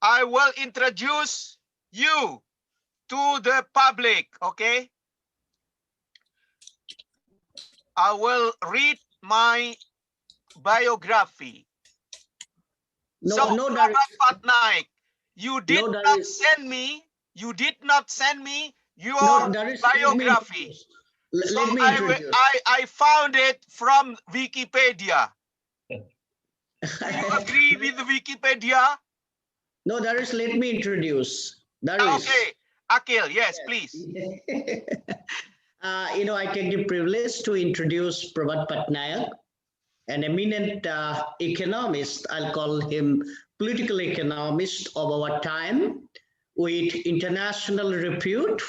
I will introduce you to the public, okay? I will read my biography. No, So, no, Prabhat Patnaik, you did no, not send me your no, Darwis, let me biography. introduce. So Let me introduce. I found it from Wikipedia. Do you agree with Wikipedia? No, Darwis, let me introduce. Darwis. Okay, Akhil, yes, please. I take the privilege to introduce Prabhat Patnaik, an eminent economist. I'll call him political economist of our time with international repute.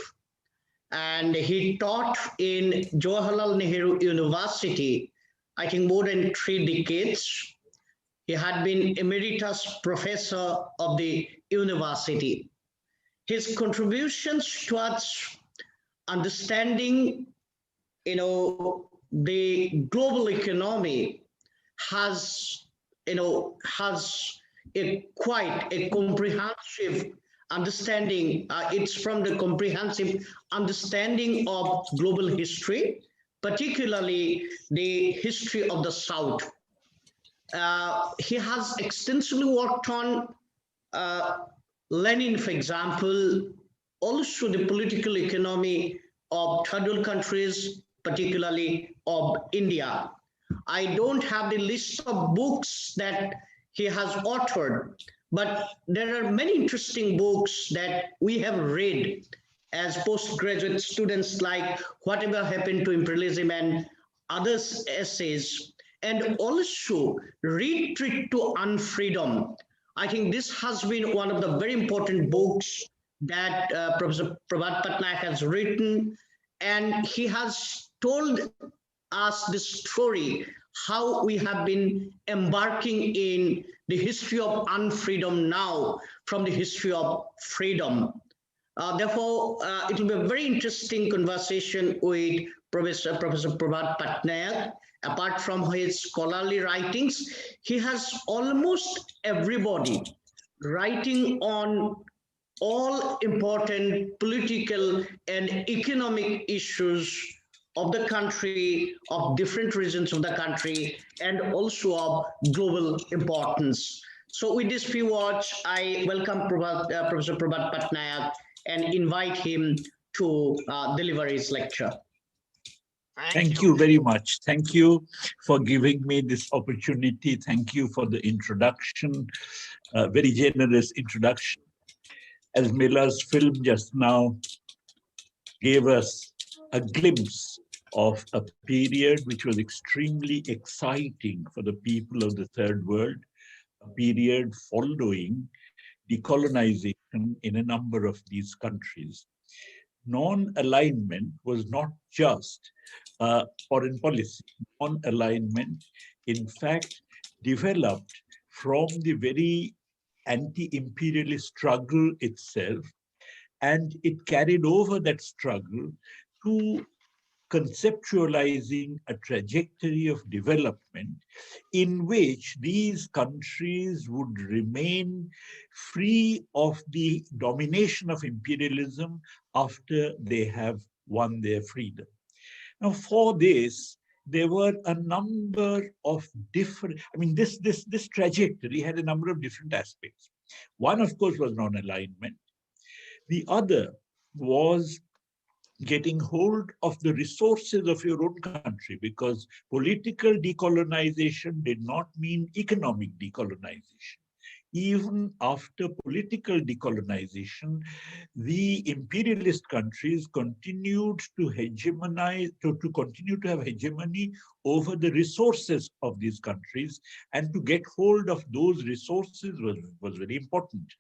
And he taught in Jawaharlal Nehru University, I think more than 3 decades. He had been emeritus professor of the university. His contributions towards understanding, the global economy has quite a comprehensive understanding. It's from the comprehensive understanding of global history, particularly the history of the South. He has extensively worked on Lenin, for example, also the political economy of third world countries, particularly of India. I don't have the list of books that he has authored, but there are many interesting books that we have read as postgraduate students, like Whatever Happened to Imperialism and others essays, and also Retreat to Unfreedom. I think this has been one of the very important books that Professor Prabhat Patnaik has written, and he has told us the story how we have been embarking in the history of unfreedom now from the history of freedom. Therefore, it will be a very interesting conversation with Professor Prabhat Patnaik. Apart from his scholarly writings, he has almost everybody writing on all important political and economic issues of the country, of different regions of the country, and also of global importance. So with these few words, I welcome Professor Prabhat Patnaik and invite him to deliver his lecture. Thank you very much. Thank you for giving me this opportunity. Thank you for the introduction, very generous introduction. As Mila's film just now gave us a glimpse of a period which was extremely exciting for the people of the Third World, a period following decolonization in a number of these countries. Non-alignment was not just foreign policy. Non-alignment, in fact, developed from the very anti-imperialist struggle itself, and it carried over that struggle to conceptualizing a trajectory of development in which these countries would remain free of the domination of imperialism after they have won their freedom. Now, for this, there were a number of different, this trajectory had a number of different aspects. One, of course, was non-alignment. The other was getting hold of the resources of your own country, because political decolonization did not mean economic decolonization. Even after political decolonization, the imperialist countries continued to hegemonize, to continue to have hegemony over the resources of these countries, and to get hold of those resources was very important.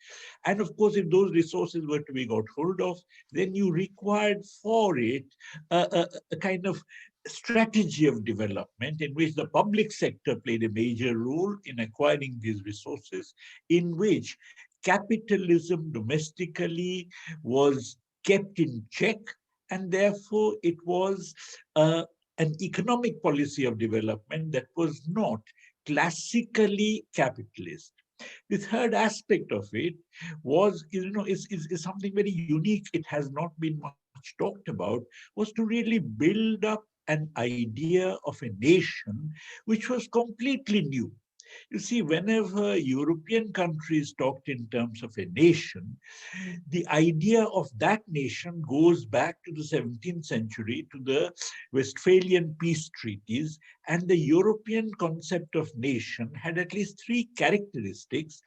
And of course, if those resources were to be got hold of, then you required for it a kind of strategy of development in which the public sector played a major role in acquiring these resources, in which capitalism domestically was kept in check, and therefore it was an economic policy of development that was not classically capitalist. The third aspect of it was, is something very unique. It has not been much talked about, was to really build up an idea of a nation which was completely new. You see, whenever European countries talked in terms of a nation, the idea of that nation goes back to the 17th century, to the Westphalian peace treaties, and the European concept of nation had at least three characteristics.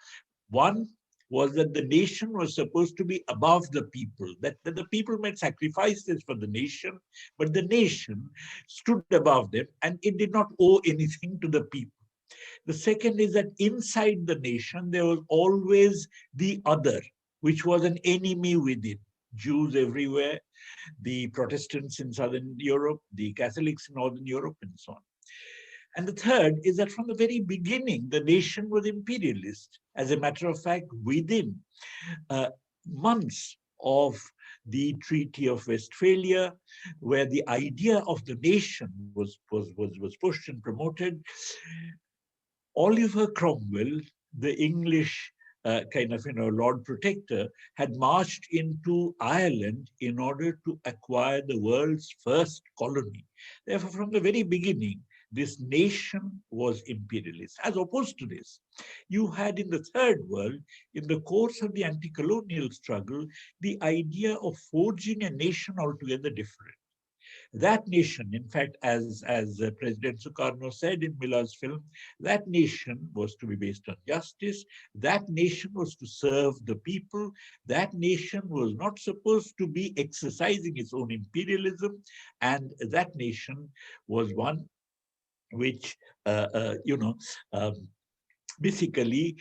One was that the nation was supposed to be above the people, that the people made sacrifices for the nation, but the nation stood above them and it did not owe anything to the people. The second is that inside the nation, there was always the other, which was an enemy within. Jews everywhere, the Protestants in Southern Europe, the Catholics in Northern Europe, and so on. And the third is that from the very beginning, the nation was imperialist. As a matter of fact, within months of the Treaty of Westphalia, where the idea of the nation was pushed and promoted, Oliver Cromwell, the English Lord Protector, had marched into Ireland in order to acquire the world's first colony. Therefore, from the very beginning, this nation was imperialist. As opposed to this, you had in the Third World, in the course of the anti-colonial struggle, the idea of forging a nation altogether different. That nation, in fact, as President Sukarno said in Millar's film, that nation was to be based on justice. That nation was to serve the people. That nation was not supposed to be exercising its own imperialism. And that nation was one which, basically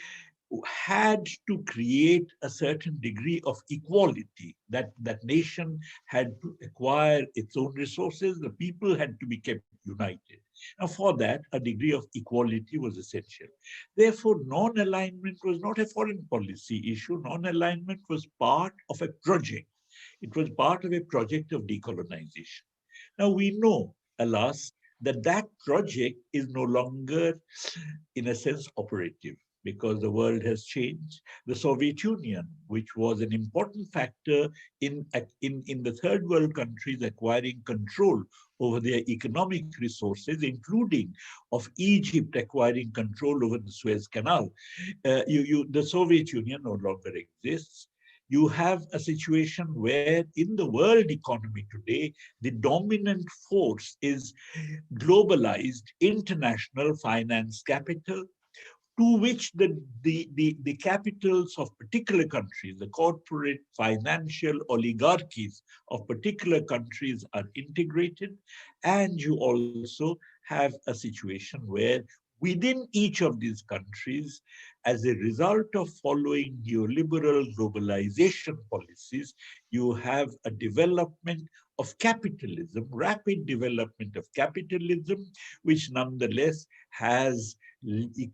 had to create a certain degree of equality. That nation had to acquire its own resources. The people had to be kept united. Now, for that, a degree of equality was essential. Therefore, non-alignment was not a foreign policy issue. Non-alignment was part of a project. It was part of a project of decolonization. Now, we know, alas, that project is no longer, in a sense, operative, because the world has changed. The Soviet Union, which was an important factor in the third world countries acquiring control over their economic resources, including of Egypt acquiring control over the Suez Canal, the Soviet Union no longer exists. You have a situation where in the world economy today, the dominant force is globalized international finance capital, to which the capitals of particular countries, the corporate financial oligarchies of particular countries are integrated. And you also have a situation where within each of these countries, as a result of following neoliberal globalization policies, you have a development of capitalism, rapid development of capitalism, which nonetheless has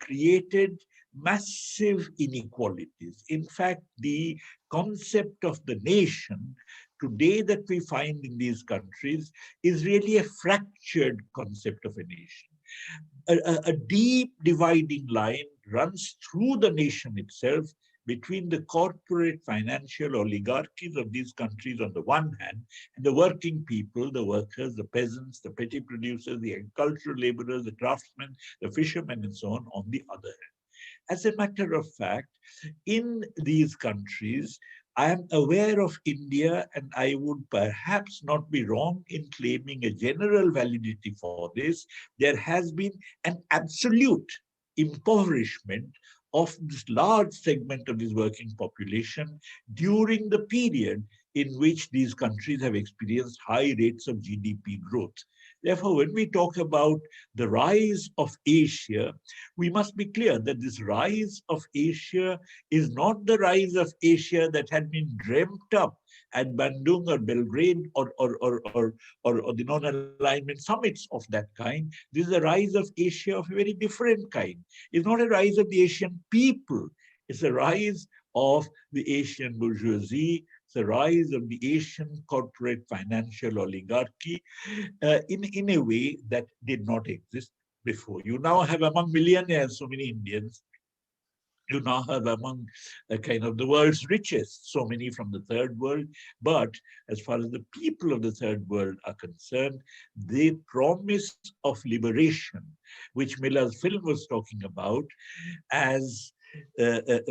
created massive inequalities. In fact, the concept of the nation today that we find in these countries is really a fractured concept of a nation. A deep dividing line runs through the nation itself between the corporate financial oligarchies of these countries on the one hand, and the working people, the workers, the peasants, the petty producers, the agricultural laborers, the craftsmen, the fishermen, and so on the other hand. As a matter of fact, in these countries, I am aware of India, and I would perhaps not be wrong in claiming a general validity for this. There has been an absolute impoverishment of this large segment of this working population during the period in which these countries have experienced high rates of GDP growth. Therefore, when we talk about the rise of Asia, we must be clear that this rise of Asia is not the rise of Asia that had been dreamt up at Bandung or Belgrade or the non-alignment summits of that kind. This is a rise of Asia of a very different kind. It's not a rise of the Asian people. It's a rise of the Asian bourgeoisie, the rise of the Asian corporate financial oligarchy in a way that did not exist before. You now have among millionaires so many Indians You now have among kind of the world's richest, so many from the third world. But as far as the people of the third world are concerned, the promise of liberation, which Miller's film was talking about, as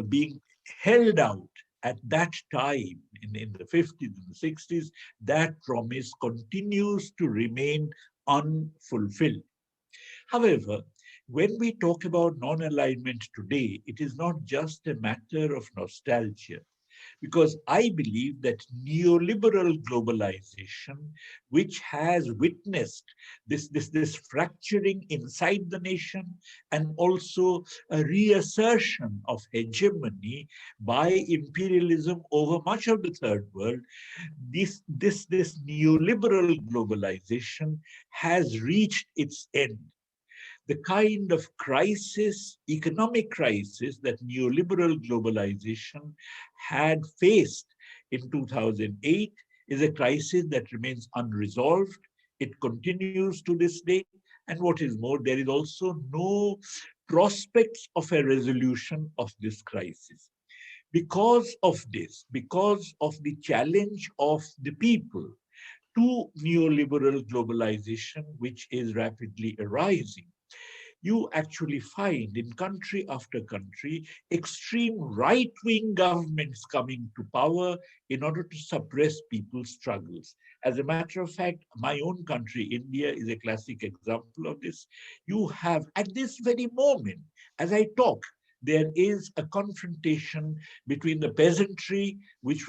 being held out at that time in the 50s and the 60s, that promise continues to remain unfulfilled. However, when we talk about non-alignment today, it is not just a matter of nostalgia, because I believe that neoliberal globalization, which has witnessed this fracturing inside the nation and also a reassertion of hegemony by imperialism over much of the third world, this neoliberal globalization has reached its end. The kind of crisis, economic crisis, that neoliberal globalization had faced in 2008 is a crisis that remains unresolved. It continues to this day. And what is more, there is also no prospects of a resolution of this crisis. Because of this, because of the challenge of the people to neoliberal globalization, which is rapidly arising, you actually find in country after country extreme right-wing governments coming to power in order to suppress people's struggles. As a matter of fact, my own country, India, is a classic example of this. You have, at this very moment, as I talk, there is a confrontation between the peasantry, which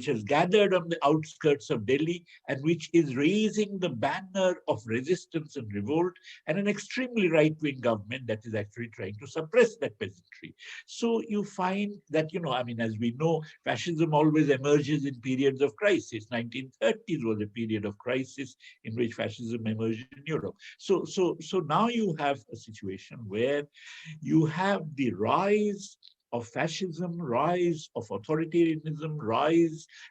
has gathered on the outskirts of Delhi and which is raising the banner of resistance and revolt, and an extremely right-wing government that is actually trying to suppress that peasantry. So you find that, as we know, fascism always emerges in periods of crisis. 1930s was a period of crisis in which fascism emerged in Europe. So now you have a situation where you have the rise of fascism, rise of authoritarianism,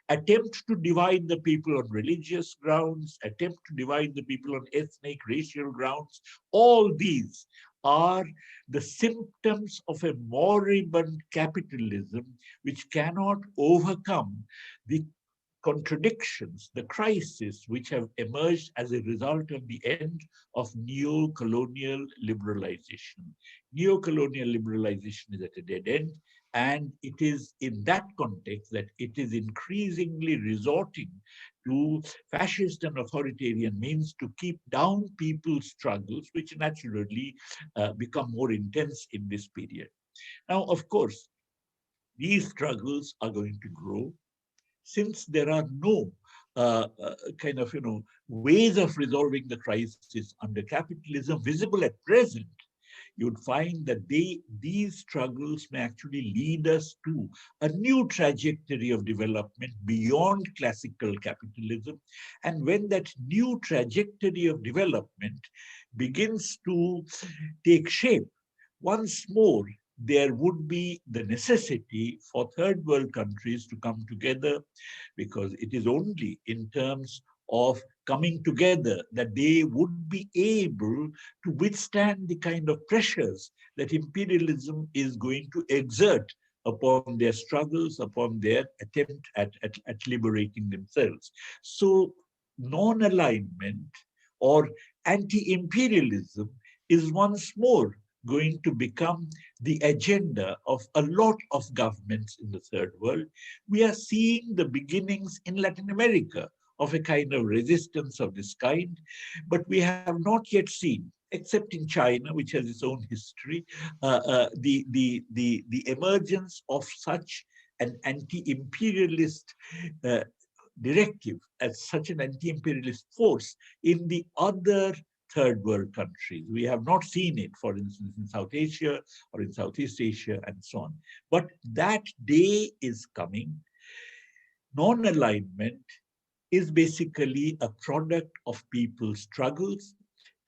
attempt to divide the people on religious grounds, attempt to divide the people on ethnic, racial grounds. All these are the symptoms of a moribund capitalism which cannot overcome the contradictions, the crisis which have emerged as a result of the end of neo-colonial liberalization. Neo-colonial liberalization is at a dead end, and it is in that context that it is increasingly resorting to fascist and authoritarian means to keep down people's struggles, which naturally become more intense in this period. Now, of course, these struggles are going to grow. Since there are no ways of resolving the crisis under capitalism visible at present, you'd find that these struggles may actually lead us to a new trajectory of development beyond classical capitalism. And when that new trajectory of development begins to take shape, once more, there would be the necessity for third world countries to come together, because it is only in terms of coming together that they would be able to withstand the kind of pressures that imperialism is going to exert upon their struggles, upon their attempt at liberating themselves. So non-alignment or anti-imperialism is once more going to become the agenda of a lot of governments in the third world. We are seeing the beginnings in Latin America of a kind of resistance of this kind, but we have not yet seen, except in China, which has its own history, the emergence of such an anti-imperialist directive, as such an anti-imperialist force in the other third world countries. We have not seen it, for instance, in South Asia or in Southeast Asia and so on. But that day is coming. Non-alignment is basically a product of people's struggles.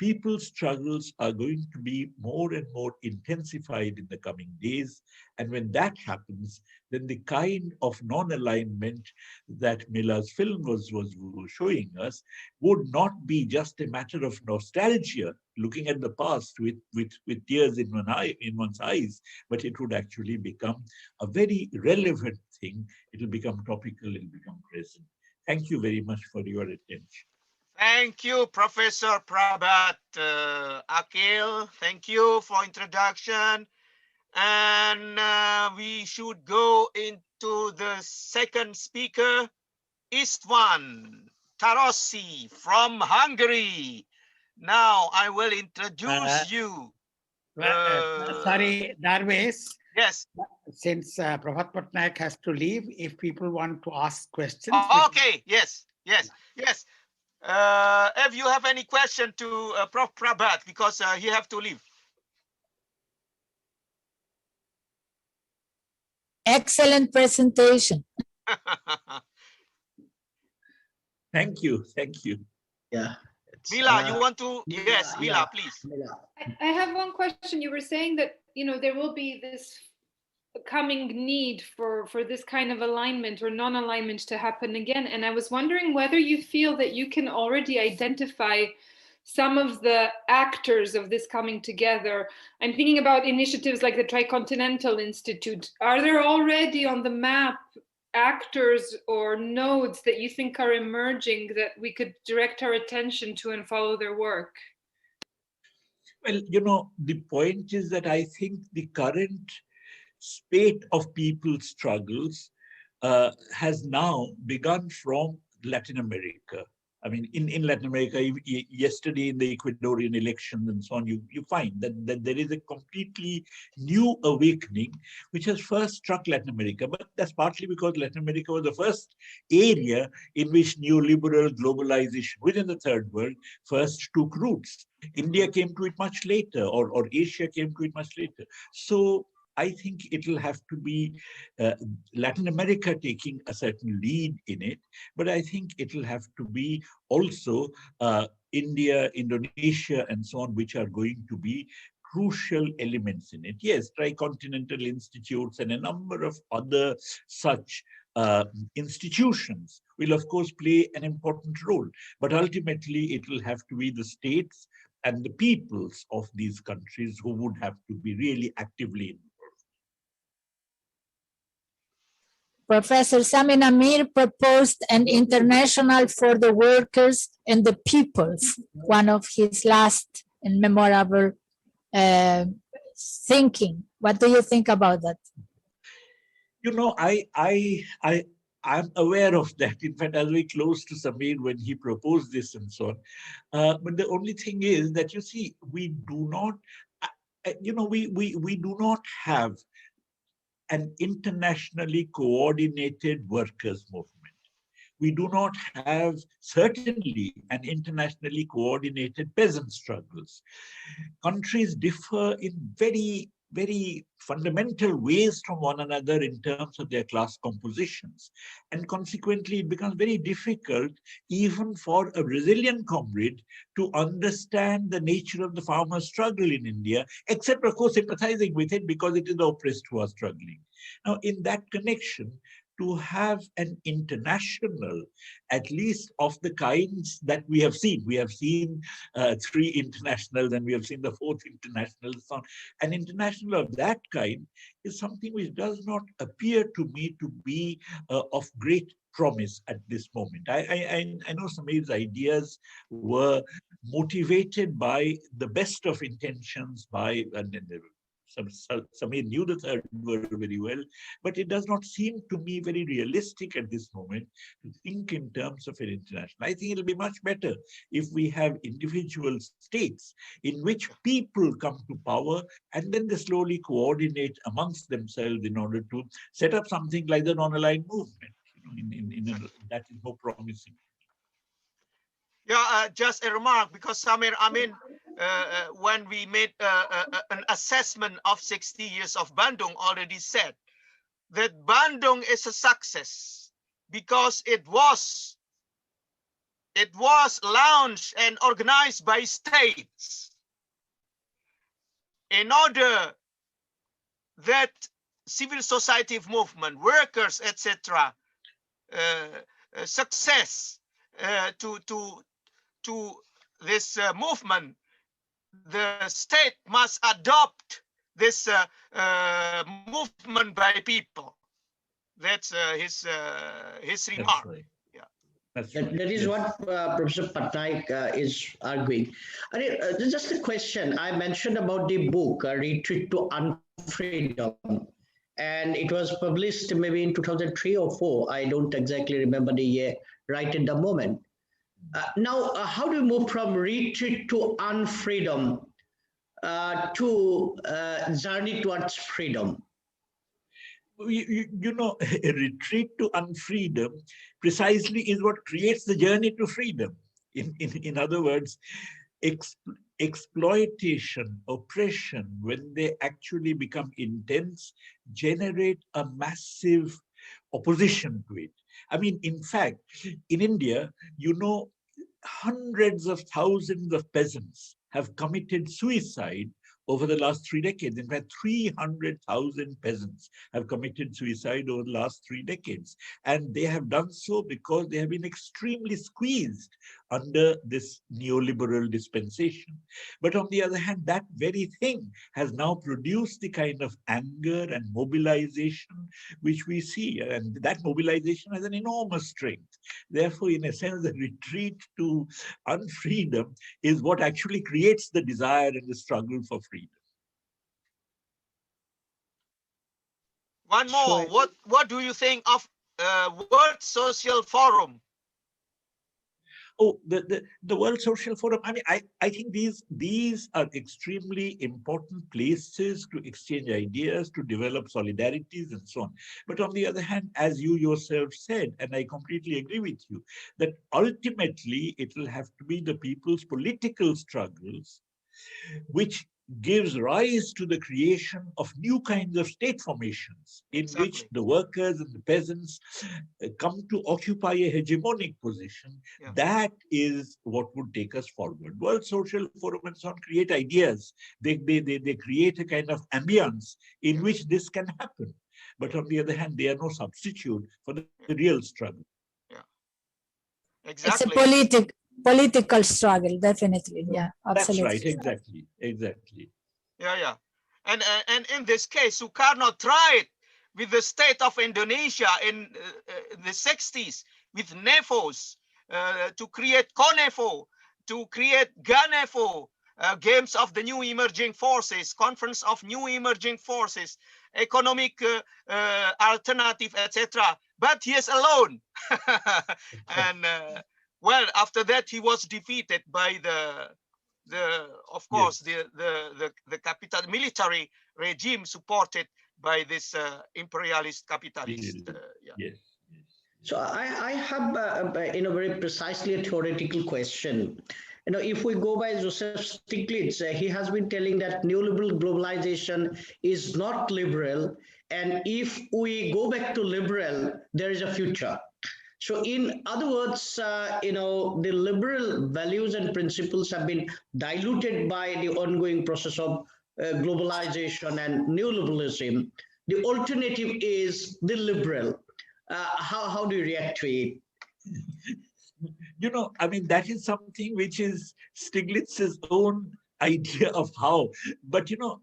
people's struggles are going to be more and more intensified in the coming days. And when that happens, then the kind of non-alignment that Mila's film was showing us would not be just a matter of nostalgia, looking at the past with tears in one's eyes, but it would actually become a very relevant thing. It will become topical, it will become present. Thank you very much for your attention. Thank you, Professor Prabhat. Akhil, thank you for introduction. And we should go into the second speaker, Istvan Tarrosy from Hungary. Now I will introduce you. Sorry, Darwis. Yes. Since Prabhat Patnaik has to leave, if people want to ask questions. Okay. Yes. Yes. Yes. If you have any question to Prof. Prabhat, because he have to leave. Excellent presentation. Thank you. Thank you. Yeah. Mila, you want to? Yes, Mila, please. I have one question. You were saying that, there will be this coming need for this kind of alignment or non-alignment to happen again. And I was wondering whether you feel that you can already identify some of the actors of this coming together. I'm thinking about initiatives like the Tricontinental Institute. Are there already on the map actors or nodes that you think are emerging that we could direct our attention to and follow their work? Well, the point is that I think the current spate of people's struggles has now begun from Latin America. I mean, in Latin America, yesterday in the Ecuadorian elections and so on, you find that there is a completely new awakening, which has first struck Latin America. But that's partly because Latin America was the first area in which neoliberal globalization within the third world first took roots. India came to it much later, or Asia came to it much later. So I think it'll have to be Latin America taking a certain lead in it, but I think it'll have to be also India, Indonesia, and so on, which are going to be crucial elements in it. Yes, Tricontinental Institutes and a number of other such institutions will, of course, play an important role, but ultimately it will have to be the states and the peoples of these countries who would have to be really actively involved. Professor Sami Namir proposed an international for the workers and the peoples, one of his last and memorable thinking. What do you think about that? I'm aware of that. In fact, I was very close to Samir when he proposed this and so on. But the only thing is that, you see, we do not, we do not have an internationally coordinated workers' movement. We do not have, certainly, an internationally coordinated peasant struggles. Countries differ in very, very fundamental ways from one another in terms of their class compositions. And consequently, it becomes very difficult even for a Brazilian comrade to understand the nature of the farmer struggle in India, except, of course, sympathizing with it because it is the oppressed who are struggling. Now, in that connection, to have an international, at least of the kinds that we have seen. We have seen 3 internationals, and we have seen the 4th international. So on. An international of that kind is something which does not appear to me to be of great promise at this moment. I know Samir's ideas were motivated by the best of intentions, Samir knew the third world very well, but it does not seem to me very realistic at this moment to think in terms of an international. I think it'll be much better if we have individual states in which people come to power and then they slowly coordinate amongst themselves in order to set up something like the non-aligned movement. That is more promising. Yeah, just a remark, because Samir, when we made an assessment of 60 years of Bandung, already said that Bandung is a success because it was it was launched and organized by states in order that civil society movement, workers, etc., success to this movement, the state must adopt this movement by people. That's his remark. Right. Yeah. That is what Professor Patnaik is arguing. Just a question. I mentioned about the book, Retreat to Unfreedom, and it was published maybe in 2003 or 4. I don't exactly remember the year right at the moment. Now, how do you move from retreat to unfreedom to journey towards freedom? You know, a retreat to unfreedom precisely is what creates the journey to freedom. In other words, exploitation, oppression, when they actually become intense, generate a massive opposition to it. I mean, in fact, in India, you know, hundreds of thousands of peasants have committed suicide over the last 3 decades. In fact, 300,000 peasants have committed suicide over the last 3 decades. And they have done so because they have been extremely squeezed under this neoliberal dispensation. But on the other hand, that very thing has now produced the kind of anger and mobilization which we see. And that mobilization has an enormous strength. Therefore, in a sense, the retreat to unfreedom is what actually creates the desire and the struggle for freedom. One more. What do you think of World Social Forum? Oh, the World Social Forum. I mean, I think these are extremely important places to exchange ideas, to develop solidarities and so on. But on the other hand, as you yourself said, and I completely agree with you, that ultimately it will have to be the people's political struggles which gives rise to the creation of new kinds of state formations in which the workers and the peasants come to occupy a hegemonic position. Yeah. That is what would take us forward. World Social Forum and so on create ideas. They create a kind of ambience in which this can happen. But on the other hand, they are no substitute for the real struggle. Yeah, exactly. It's a political struggle, definitely. Yeah, absolutely. That's right. Exactly. Yeah. And in this case, Sukarno tried with the state of Indonesia in the 60s with NEFOs to create CONEFO, to create GANEFO, Games of the New Emerging Forces, Conference of New Emerging Forces, Economic Alternative, etc. But he is alone. And well, after that, he was defeated by of course, the capital military regime supported by this imperialist capitalist. Yes. So I have, in a very precisely a theoretical question. You know, if we go by Joseph Stiglitz, he has been telling that neoliberal globalization is not liberal, and if we go back to liberal, there is a future. So in other words, you know, the liberal values and principles have been diluted by the ongoing process of globalization and neoliberalism. The alternative is the liberal. How do you react to it? You know, I mean, that is something which is Stiglitz's own idea of how. But, you know,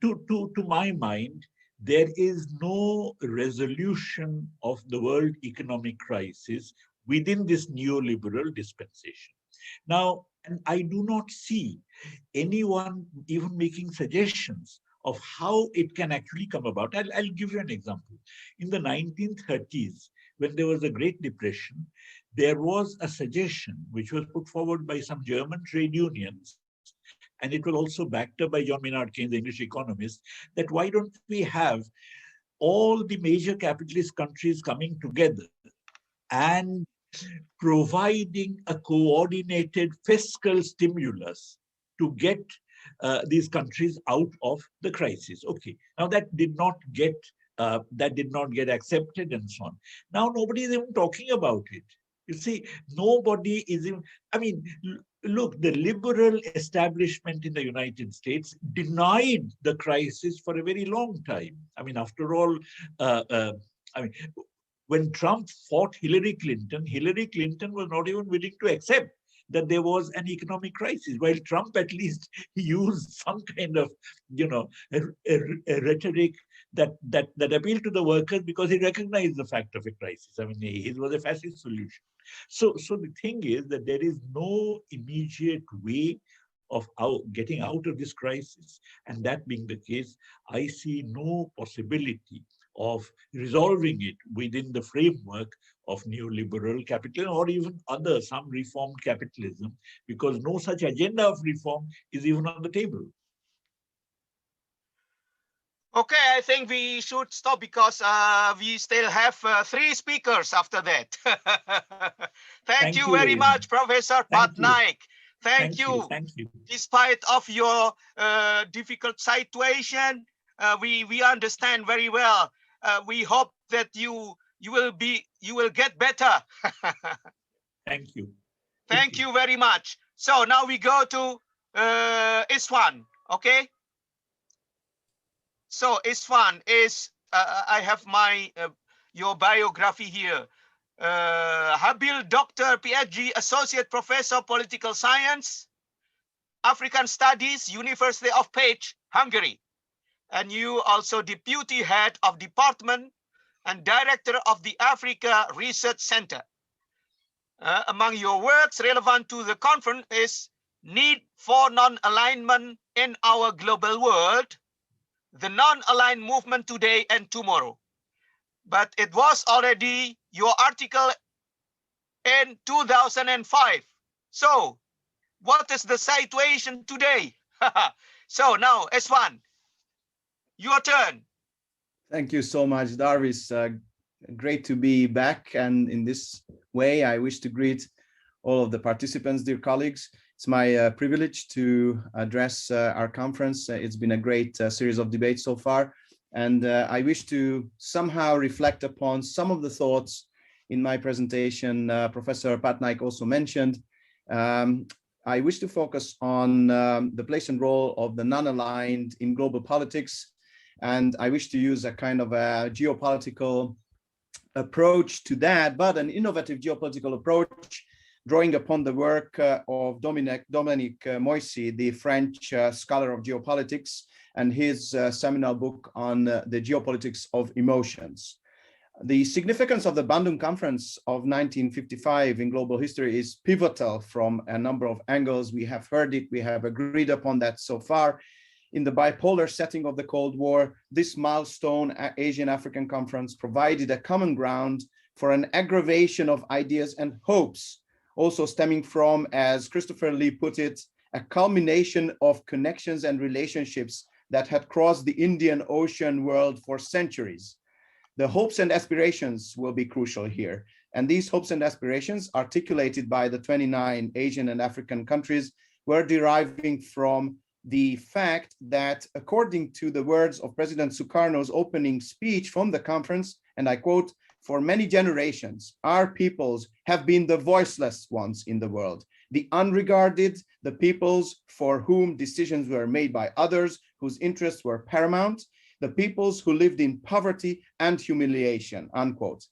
to my mind, there is no resolution of the world economic crisis within this neoliberal dispensation. Now, and I do not see anyone even making suggestions of how it can actually come about. I'll give you an example. In the 1930s, when there was a Great Depression, there was a suggestion which was put forward by some German trade unions, and it was also backed up by John Maynard Keynes, the English economist, that why don't we have all the major capitalist countries coming together and providing a coordinated fiscal stimulus to get these countries out of the crisis. Okay, now that did not get accepted and so on. Now nobody is even talking about it. You see, nobody is in, I mean, look, the liberal establishment in the United States denied the crisis for a very long time. I mean, after all, I mean, when Trump fought Hillary Clinton was not even willing to accept that there was an economic crisis, while Trump at least used some kind of, you know, a rhetoric that appealed to the workers because he recognized the fact of a crisis. I mean, his was a fascist solution. So the thing is that there is no immediate way of getting out of this crisis. And that being the case, I see no possibility of resolving it within the framework of neoliberal capitalism or even some reformed capitalism, because no such agenda of reform is even on the table. Okay, I think we should stop because we still have 3 speakers after that. Thank you very much, Professor Patnaik. Thank you. Despite of your difficult situation, we understand very well. We hope that you will get better. Thank you. Thank you very much. So now we go to Istvan. Okay. So Istvan is I have my your biography here. Habil Doctor, PhD, Associate Professor, Political Science, African Studies, University of Pécs, Hungary. And you also Deputy Head of Department and Director of the Africa Research Center. Among your works relevant to the conference is Need for Non-Alignment in Our Global World, the Non-Aligned Movement Today and Tomorrow. But it was already your article in 2005. So what is the situation today? So now, Istvan, your turn. Thank you so much, Darwis. Great to be back. And in this way, I wish to greet all of the participants, dear colleagues. It's my privilege to address our conference. It's been a great series of debates so far. And I wish to somehow reflect upon some of the thoughts in my presentation Professor Patnaik also mentioned. I wish to focus on the place and role of the non-aligned in global politics. And I wish to use a kind of a geopolitical approach to that, but an innovative geopolitical approach, drawing upon the work of Dominique Moissy, the French scholar of geopolitics, and his seminal book on the geopolitics of emotions. The significance of the Bandung Conference of 1955 in global history is pivotal from a number of angles. We have heard it, we have agreed upon that so far. In the bipolar setting of the Cold War, this milestone Asian-African conference provided a common ground for an aggravation of ideas and hopes, also stemming from, as Christopher Lee put it, a culmination of connections and relationships that had crossed the Indian Ocean world for centuries. The hopes and aspirations will be crucial here. And these hopes and aspirations, articulated by the 29 Asian and African countries, were deriving from the fact that, according to the words of President Sukarno's opening speech from the conference, and I quote, "For many generations, our peoples have been the voiceless ones in the world, the unregarded, the peoples for whom decisions were made by others, whose interests were paramount, the peoples who lived in poverty and humiliation," unquote.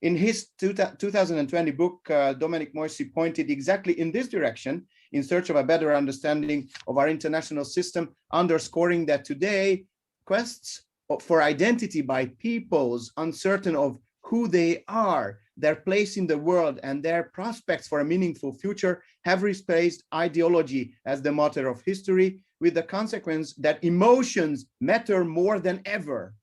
In his 2020 book, Dominique Moissy pointed exactly in this direction in search of a better understanding of our international system, underscoring that today, quests for identity by peoples uncertain of who they are, their place in the world, and their prospects for a meaningful future have replaced ideology as the motor of history, with the consequence that emotions matter more than ever.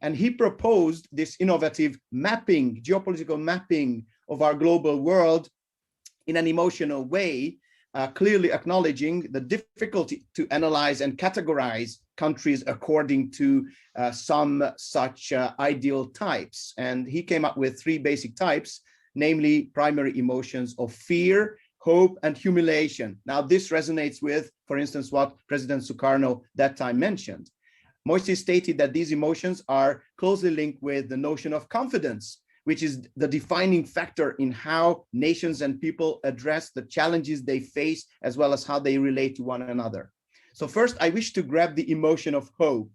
And he proposed this innovative mapping, geopolitical mapping of our global world in an emotional way, clearly acknowledging the difficulty to analyze and categorize countries according to some such ideal types. And he came up with 3 basic types, namely primary emotions of fear, hope, and humiliation. Now, this resonates with, for instance, what President Sukarno that time mentioned. Moissy stated that these emotions are closely linked with the notion of confidence, which is the defining factor in how nations and people address the challenges they face, as well as how they relate to one another. So first, I wish to grab the emotion of hope,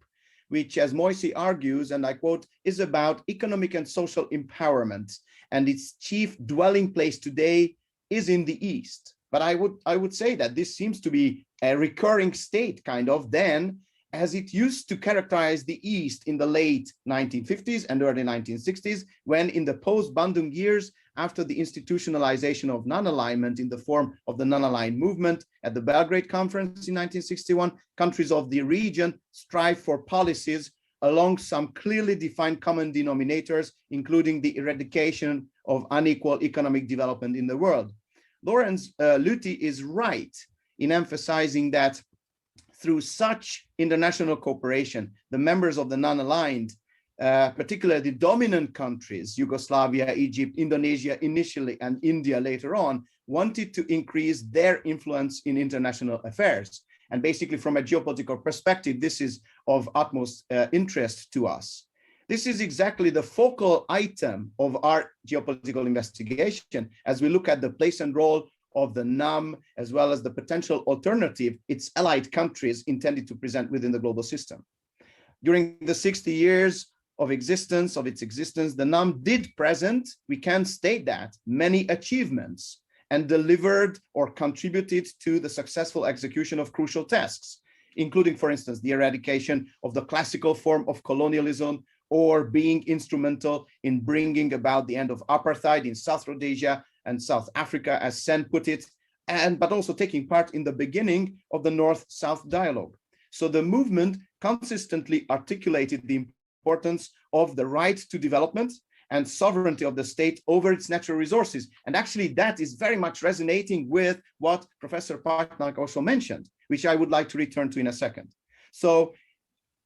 which, as Moisey argues, and I quote, is about economic and social empowerment, and its chief dwelling place today is in the East. But I would say that this seems to be a recurring state, kind of, then, as it used to characterize the East in the late 1950s and early 1960s, when in the post-Bandung years, after the institutionalization of non-alignment in the form of the non-aligned movement at the Belgrade Conference in 1961, countries of the region strive for policies along some clearly defined common denominators, including the eradication of unequal economic development in the world. Lawrence Luty is right in emphasizing that through such international cooperation, the members of the non-aligned, particularly the dominant countries, Yugoslavia, Egypt, Indonesia initially, and India later on, wanted to increase their influence in international affairs. And basically, from a geopolitical perspective, this is of utmost interest to us. This is exactly the focal item of our geopolitical investigation as we look at the place and role of the NAM, as well as the potential alternative its allied countries intended to present within the global system. During the 60 years of its existence, the NAM did present, we can state that, many achievements and delivered or contributed to the successful execution of crucial tasks, including, for instance, the eradication of the classical form of colonialism, or being instrumental in bringing about the end of apartheid in South Rhodesia and South Africa, as Sen put it, but also taking part in the beginning of the North-South dialogue. So the movement consistently articulated the importance of the right to development and sovereignty of the state over its natural resources. And actually that is very much resonating with what Professor Patnaik also mentioned, which I would like to return to in a second. So,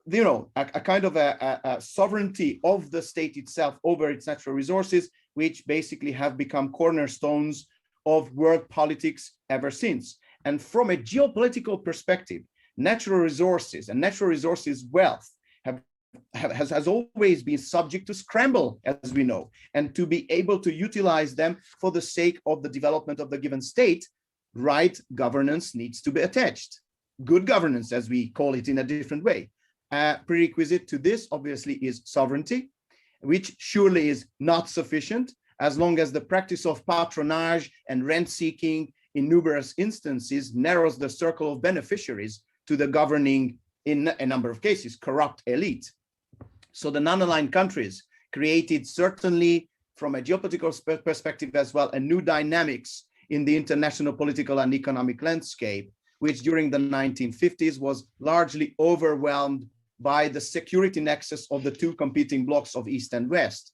you know, a kind of a sovereignty of the state itself over its natural resources, which basically have become cornerstones of world politics ever since. And from a geopolitical perspective, natural resources and natural resources wealth has always been subject to scramble, as we know, and to be able to utilize them for the sake of the development of the given state, right governance needs to be attached. Good governance, as we call it in a different way. Prerequisite to this, obviously, is sovereignty, which surely is not sufficient as long as the practice of patronage and rent-seeking in numerous instances narrows the circle of beneficiaries to the governing, in a number of cases, corrupt elite. So the non-aligned countries created, certainly from a geopolitical perspective as well, a new dynamics in the international political and economic landscape, which during the 1950s was largely overwhelmed by the security nexus of the two competing blocs of East and West.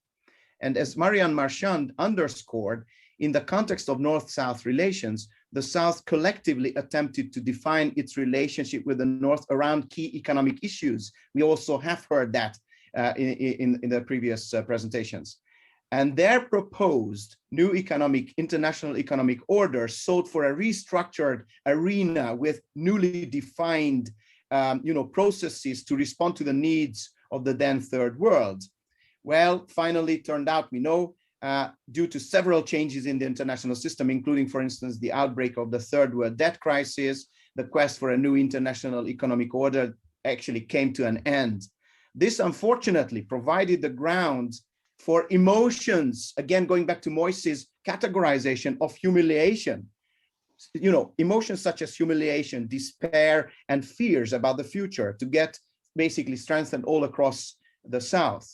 And as Marianne Marchand underscored, in the context of North-South relations, the South collectively attempted to define its relationship with the North around key economic issues. We also have heard that in the previous presentations. And their proposed new international economic order sought for a restructured arena with newly defined processes to respond to the needs of the then third world. Well, finally, turned out, we know, due to several changes in the international system, including, for instance, the outbreak of the third world debt crisis, the quest for a new international economic order actually came to an end. This, unfortunately, provided the ground for emotions, again, going back to Moisey's categorization of humiliation, emotions such as humiliation, despair, and fears about the future to get basically strengthened all across the South.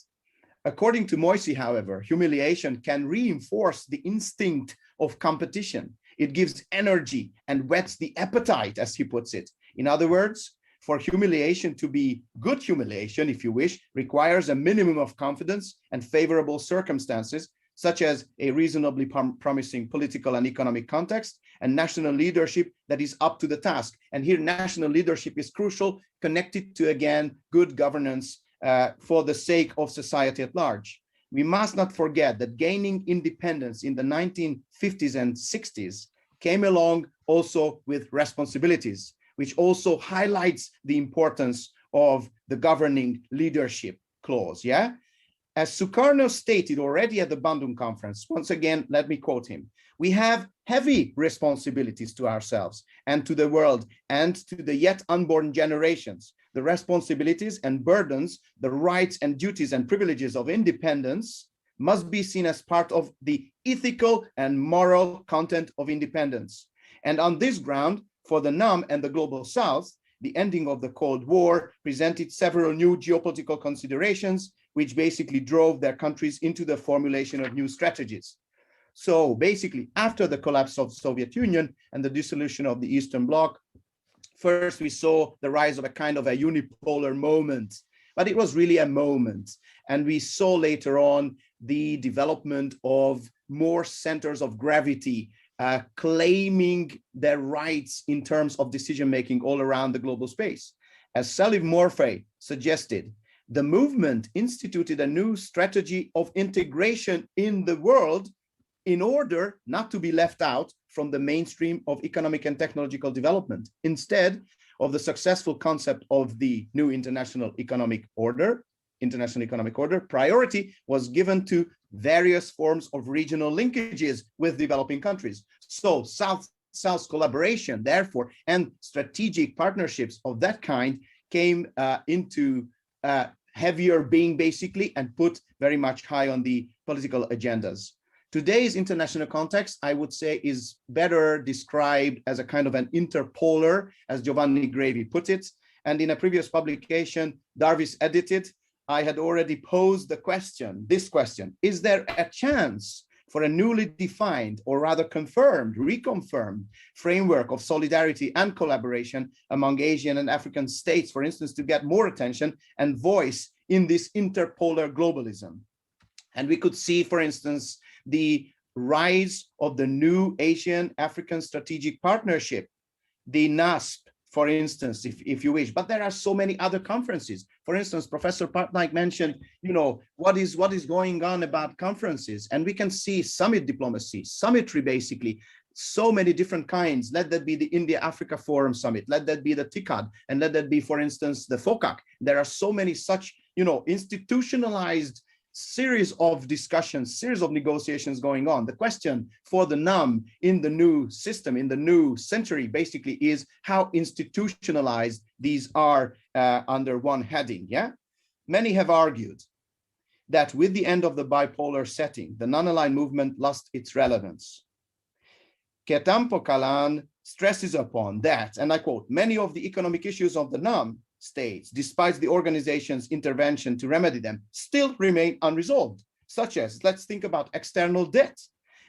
According to Moisey, however, humiliation can reinforce the instinct of competition. It gives energy and whets the appetite, as he puts it. In other words, for humiliation to be good humiliation, if you wish, requires a minimum of confidence and favorable circumstances, such as a reasonably promising political and economic context and national leadership that is up to the task. And here, national leadership is crucial, connected to, again, good governance for the sake of society at large. We must not forget that gaining independence in the 1950s and 60s came along also with responsibilities, which also highlights the importance of the governing leadership clause, yeah? As Sukarno stated already at the Bandung conference, once again, let me quote him, we have heavy responsibilities to ourselves and to the world and to the yet unborn generations. The responsibilities and burdens, the rights and duties and privileges of independence must be seen as part of the ethical and moral content of independence. And on this ground, for the NAM and the Global South, the ending of the Cold War presented several new geopolitical considerations, which basically drove their countries into the formulation of new strategies. So basically, after the collapse of the Soviet Union and the dissolution of the Eastern Bloc, first we saw the rise of a kind of a unipolar moment, but it was really a moment. And we saw later on the development of more centers of gravity, claiming their rights in terms of decision-making all around the global space. As Salif Morfeh suggested, the movement instituted a new strategy of integration in the world in order not to be left out from the mainstream of economic and technological development. Instead of the successful concept of the new international economic order, priority was given to various forms of regional linkages with developing countries. So South-South collaboration, therefore, and strategic partnerships of that kind came into heavier being, basically, and put very much high on the political agendas. Today's international context, I would say, is better described as a kind of an interpolar, as Giovanni Grevi put it. And in a previous publication, Darwis edited, I had already posed the question, this question, is there a chance for a newly defined, or rather confirmed, reconfirmed framework of solidarity and collaboration among Asian and African states, for instance, to get more attention and voice in this interpolar globalism? And we could see, for instance, the rise of the new Asian-African Strategic Partnership, the NASP, for instance, if you wish. But there are so many other conferences. For instance, Professor Patnaik mentioned, what is going on about conferences, and we can see summit diplomacy, summitry, basically, so many different kinds. Let that be the India-Africa Forum Summit, let that be the TICAD, and let that be, for instance, the FOCAC. There are so many such, institutionalized series of discussions, series of negotiations going on. The question for the NAM in the new system, in the new century, basically is how institutionalized these are under one heading, yeah? Many have argued that with the end of the bipolar setting, the non-aligned movement lost its relevance. Ketampo Kalan stresses upon that, and I quote, many of the economic issues of the NAM states, despite the organization's intervention to remedy them, still remain unresolved, such as, let's think about external debt.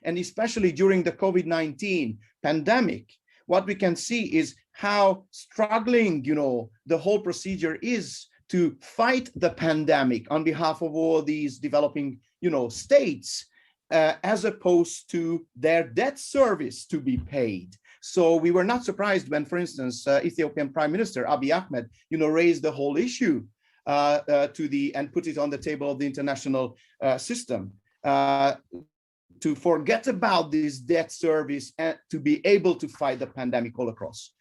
And especially during the COVID-19 pandemic, what we can see is how struggling, the whole procedure is to fight the pandemic on behalf of all these developing, states, as opposed to their debt service to be paid. So we were not surprised when, for instance, Ethiopian Prime Minister Abiy Ahmed, raised the whole issue and put it on the table of the international system to forget about this debt service and to be able to fight the pandemic all across.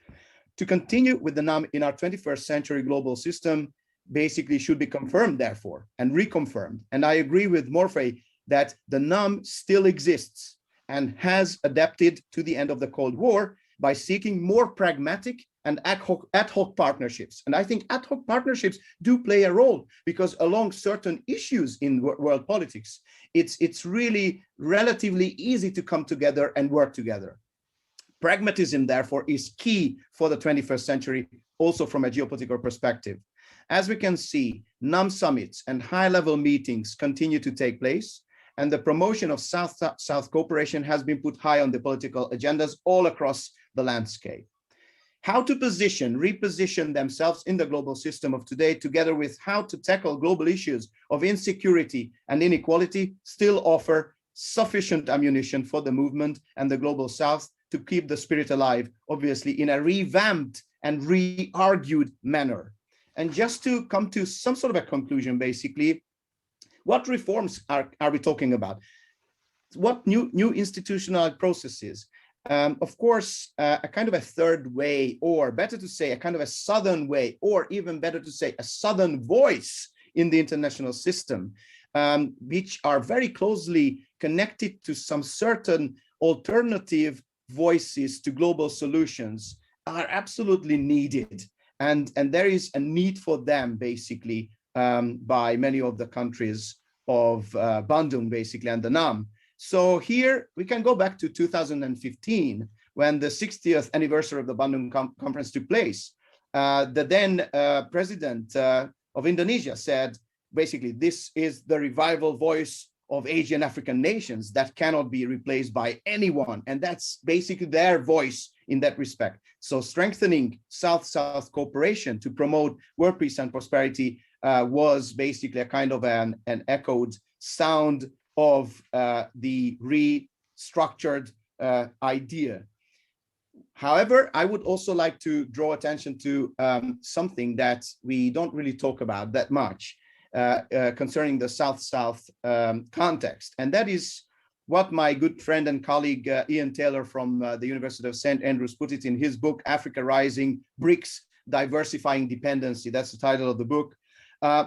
To continue with the NAM in our 21st century global system basically should be confirmed, therefore, and reconfirmed. And I agree with Morfeh that the NAM still exists and has adapted to the end of the Cold War by seeking more pragmatic and ad hoc partnerships. And I think ad hoc partnerships do play a role because along certain issues in world politics, it's really relatively easy to come together and work together. Pragmatism, therefore, is key for the 21st century, also from a geopolitical perspective. As we can see, NAM summits and high-level meetings continue to take place, and the promotion of South-South cooperation has been put high on the political agendas all across the landscape. How to reposition themselves in the global system of today, together with how to tackle global issues of insecurity and inequality, still offer sufficient ammunition for the movement and the global South to keep the spirit alive, obviously in a revamped and re-argued manner. And just to come to some sort of a conclusion, basically, what reforms are we talking about? What new institutional processes? Of course, a kind of a third way, or better to say, a kind of a southern way, or even better to say, a southern voice in the international system. which are very closely connected to some certain alternative voices to global solutions, are absolutely needed. And there is a need for them, basically, by many of the countries of Bandung, basically, and the Nam. So here we can go back to 2015, when the 60th anniversary of the Bandung conference took place. The then president of Indonesia said, basically, this is the revival voice of Asian African nations that cannot be replaced by anyone. And that's basically their voice in that respect. So strengthening South-South cooperation to promote world peace and prosperity was basically a kind of an echoed sound of the restructured idea. However, I would also like to draw attention to something that we don't really talk about that much concerning the South-South context. And that is what my good friend and colleague Ian Taylor from the University of St. Andrews put it in his book, Africa Rising, BRICS, Diversifying Dependency. That's the title of the book.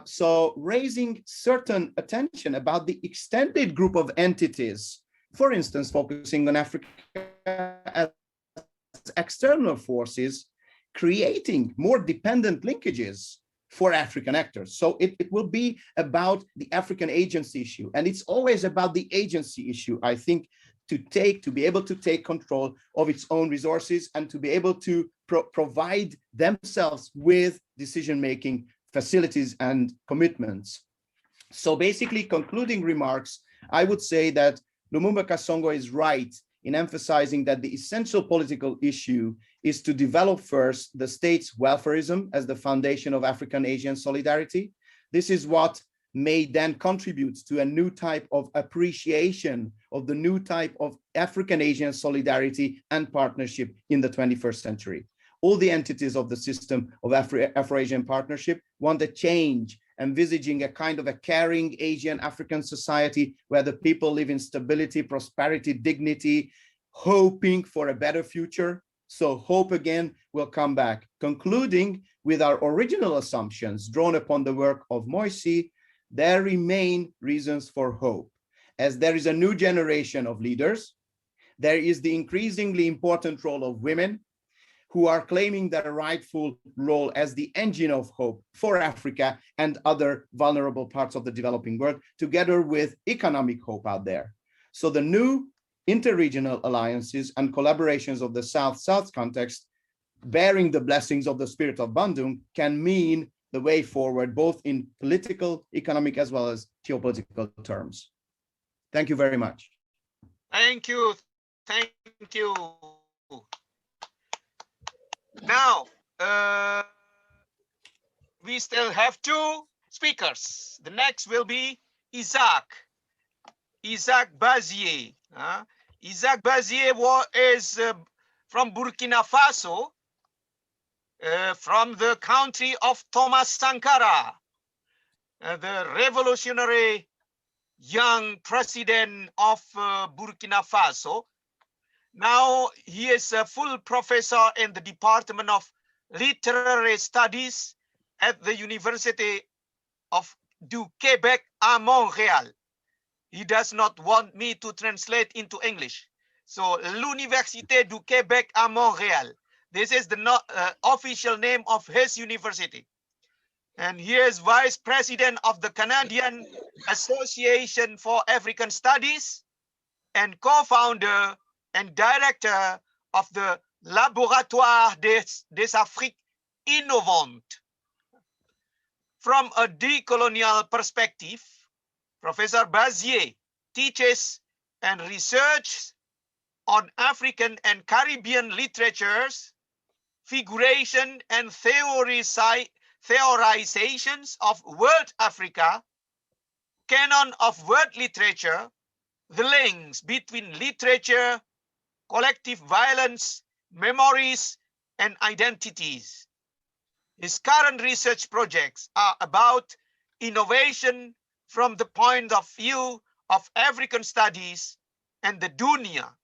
So raising certain attention about the extended group of entities, for instance, focusing on Africa as external forces, creating more dependent linkages for African actors. So it will be about the African agency issue. And it's always about the agency issue, I think, to be able to take control of its own resources and to be able to provide themselves with decision-making facilities and commitments. So basically, concluding remarks, I would say that Lumumba Kasongo is right in emphasizing that the essential political issue is to develop first the state's welfarism as the foundation of African-Asian solidarity. This is what may then contribute to a new type of appreciation of the new type of African-Asian solidarity and partnership in the 21st century. All the entities of the system of Afro-Asian partnership want a change, envisaging a kind of a caring Asian African society where the people live in stability, prosperity, dignity, hoping for a better future. So hope again will come back. Concluding with our original assumptions drawn upon the work of Moisi, there remain reasons for hope. As there is a new generation of leaders, there is the increasingly important role of women, who are claiming their rightful role as the engine of hope for Africa and other vulnerable parts of the developing world, together with economic hope out there. So the new interregional alliances and collaborations of the South-South context, bearing the blessings of the spirit of Bandung, can mean the way forward, both in political, economic, as well as geopolitical terms. Thank you very much. Thank you. Thank you. Now, we still have two speakers. The next will be Isaac Bazié. Isaac Bazié is from Burkina Faso, from the country of Thomas Sankara, the revolutionary young president of Burkina Faso. Now he is a full professor in the Department of Literary Studies at the University du Québec à Montréal. He does not want me to translate into English. So l'Université du Québec à Montréal. This is the official name of his university. And he is vice president of the Canadian Association for African Studies and co-founder and director of the Laboratoire des Afriques Innovantes. From a decolonial perspective, Professor Bazié teaches and researches on African and Caribbean literatures, figuration and theorizations of world Africa, canon of world literature, the links between literature, collective violence, memories, and identities. His current research projects are about innovation from the point of view of African studies and the Dunia,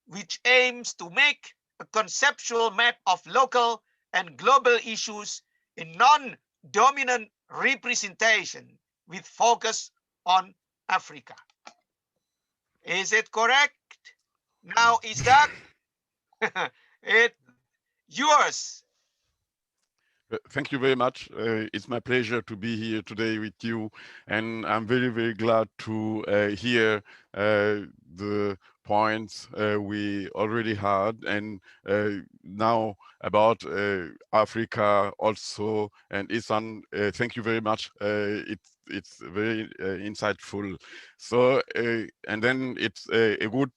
which aims to make a conceptual map of local and global issues in non-dominant representation with focus on Africa. Is it correct? Now, is that it yours? Thank you very much. It's my pleasure to be here today with you, and I'm very, very glad to hear the points we already had, and now about Africa also, and Istvan. Thank you very much. It's very insightful. So, and then it's a good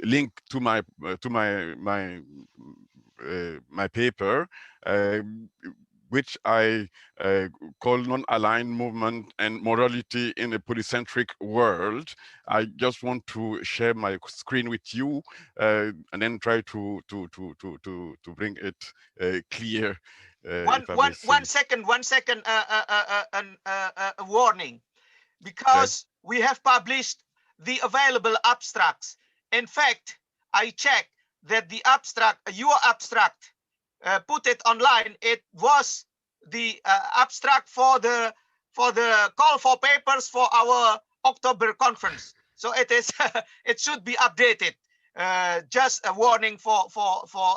link to my my paper, which I call non-aligned movement and morality in a polycentric world. I just want to share my screen with you and then try to bring it clear. One second, a warning, because we have published the available abstracts. In fact, I checked that the abstract, your abstract, put it online. It was the abstract for the call for papers for our October conference. So it is it should be updated. Just a warning for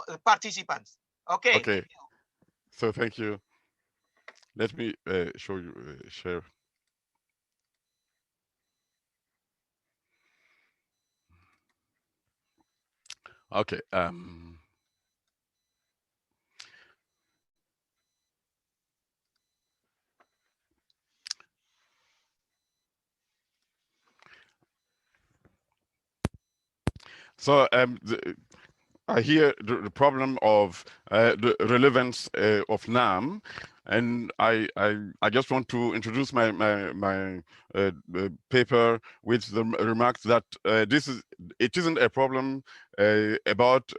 the participants. Okay. Okay. So thank you. Let me show you share. Okay. So I hear the problem of the relevance of Nam, and I just want to introduce my paper with the remarks that it isn't a problem about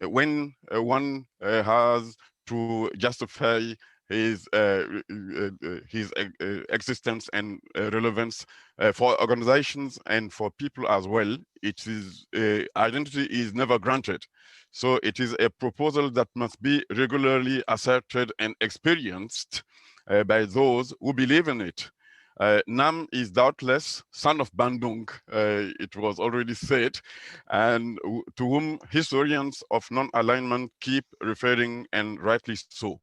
when one has to justify his existence and relevance for organizations and for people as well. It is identity is never granted, so it is a proposal that must be regularly asserted and experienced by those who believe in it. Nam is doubtless son of Bandung, it was already said, and to whom historians of non-alignment keep referring, and rightly so.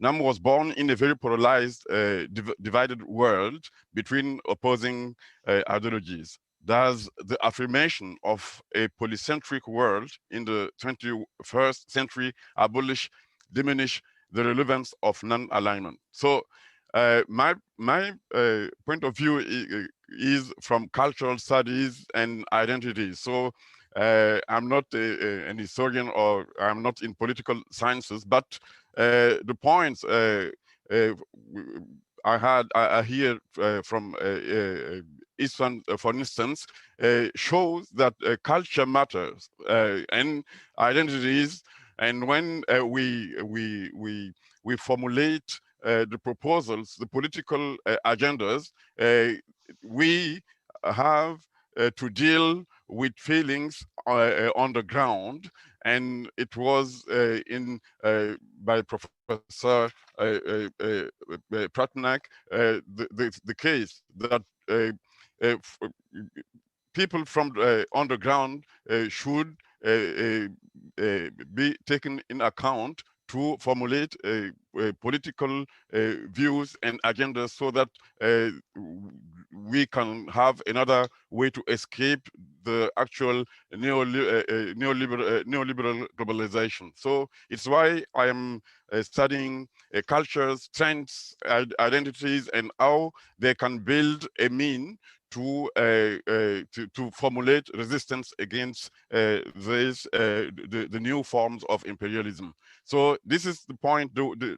Nam was born in a very polarized, divided world between opposing ideologies. Does the affirmation of a polycentric world in the 21st century diminish the relevance of non-alignment? So my point of view is from cultural studies and identities. So I'm not an historian, or I'm not in political sciences, but the points I hear from Istvan, for instance, shows that culture matters and identities, and when we formulate the proposals, the political agendas, we have to deal with feelings on the ground, and it was by Professor Patnaik the case that people from on the ground should be taken in account to formulate political views and agendas, so that we can have another way to escape the actual neoliberal globalization. So it's why I am studying cultures, trends, identities, and how they can build a mean to formulate resistance against the new forms of imperialism. So this is the point,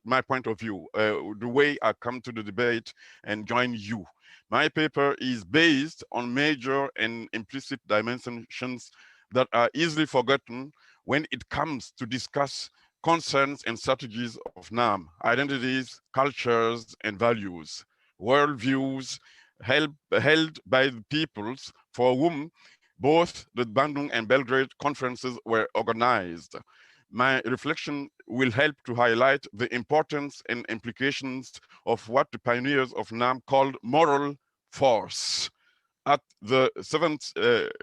my point of view, the way I come to the debate and join you. My paper is based on major and implicit dimensions that are easily forgotten when it comes to discuss concerns and strategies of Nam, identities, cultures, and values, worldviews held by the peoples for whom both the Bandung and Belgrade conferences were organized. My reflection will help to highlight the importance and implications of what the pioneers of Nam called moral force. At the 7th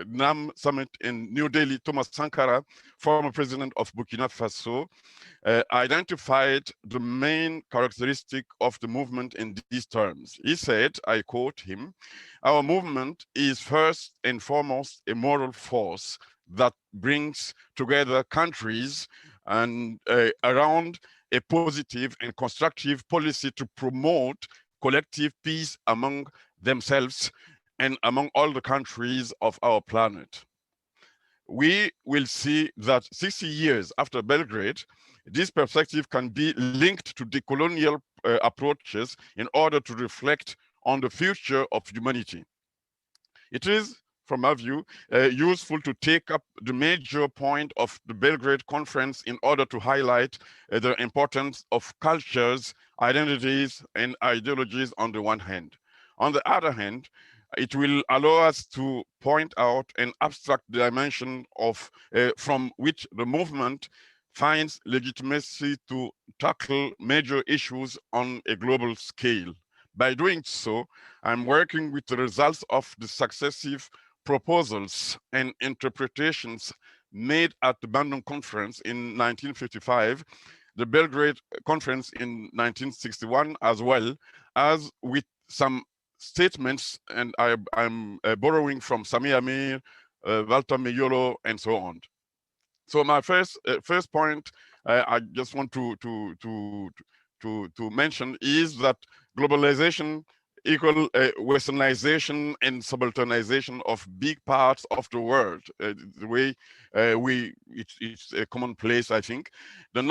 NAM summit in New Delhi, Thomas Sankara, former president of Burkina Faso, identified the main characteristic of the movement in these terms. He said, I quote him, "Our movement is first and foremost a moral force that brings together countries and around a positive and constructive policy to promote collective peace among themselves and among all the countries of our planet." We will see that 60 years after Belgrade, this perspective can be linked to decolonial approaches in order to reflect on the future of humanity. It is, from our view, useful to take up the major point of the Belgrade conference in order to highlight the importance of cultures, identities, and ideologies on the one hand. On the other hand, it will allow us to point out an abstract dimension of from which the movement finds legitimacy to tackle major issues on a global scale. By doing so, I'm working with the results of the successive proposals and interpretations made at the Bandung Conference in 1955, the Belgrade Conference in 1961, as well as with some statements, and I'm borrowing from Sami Amir, Walter Meiolo, and so on. So my first point I just want to mention is that globalization equal westernization and subalternization of big parts of the world. The way it's a commonplace, I think. The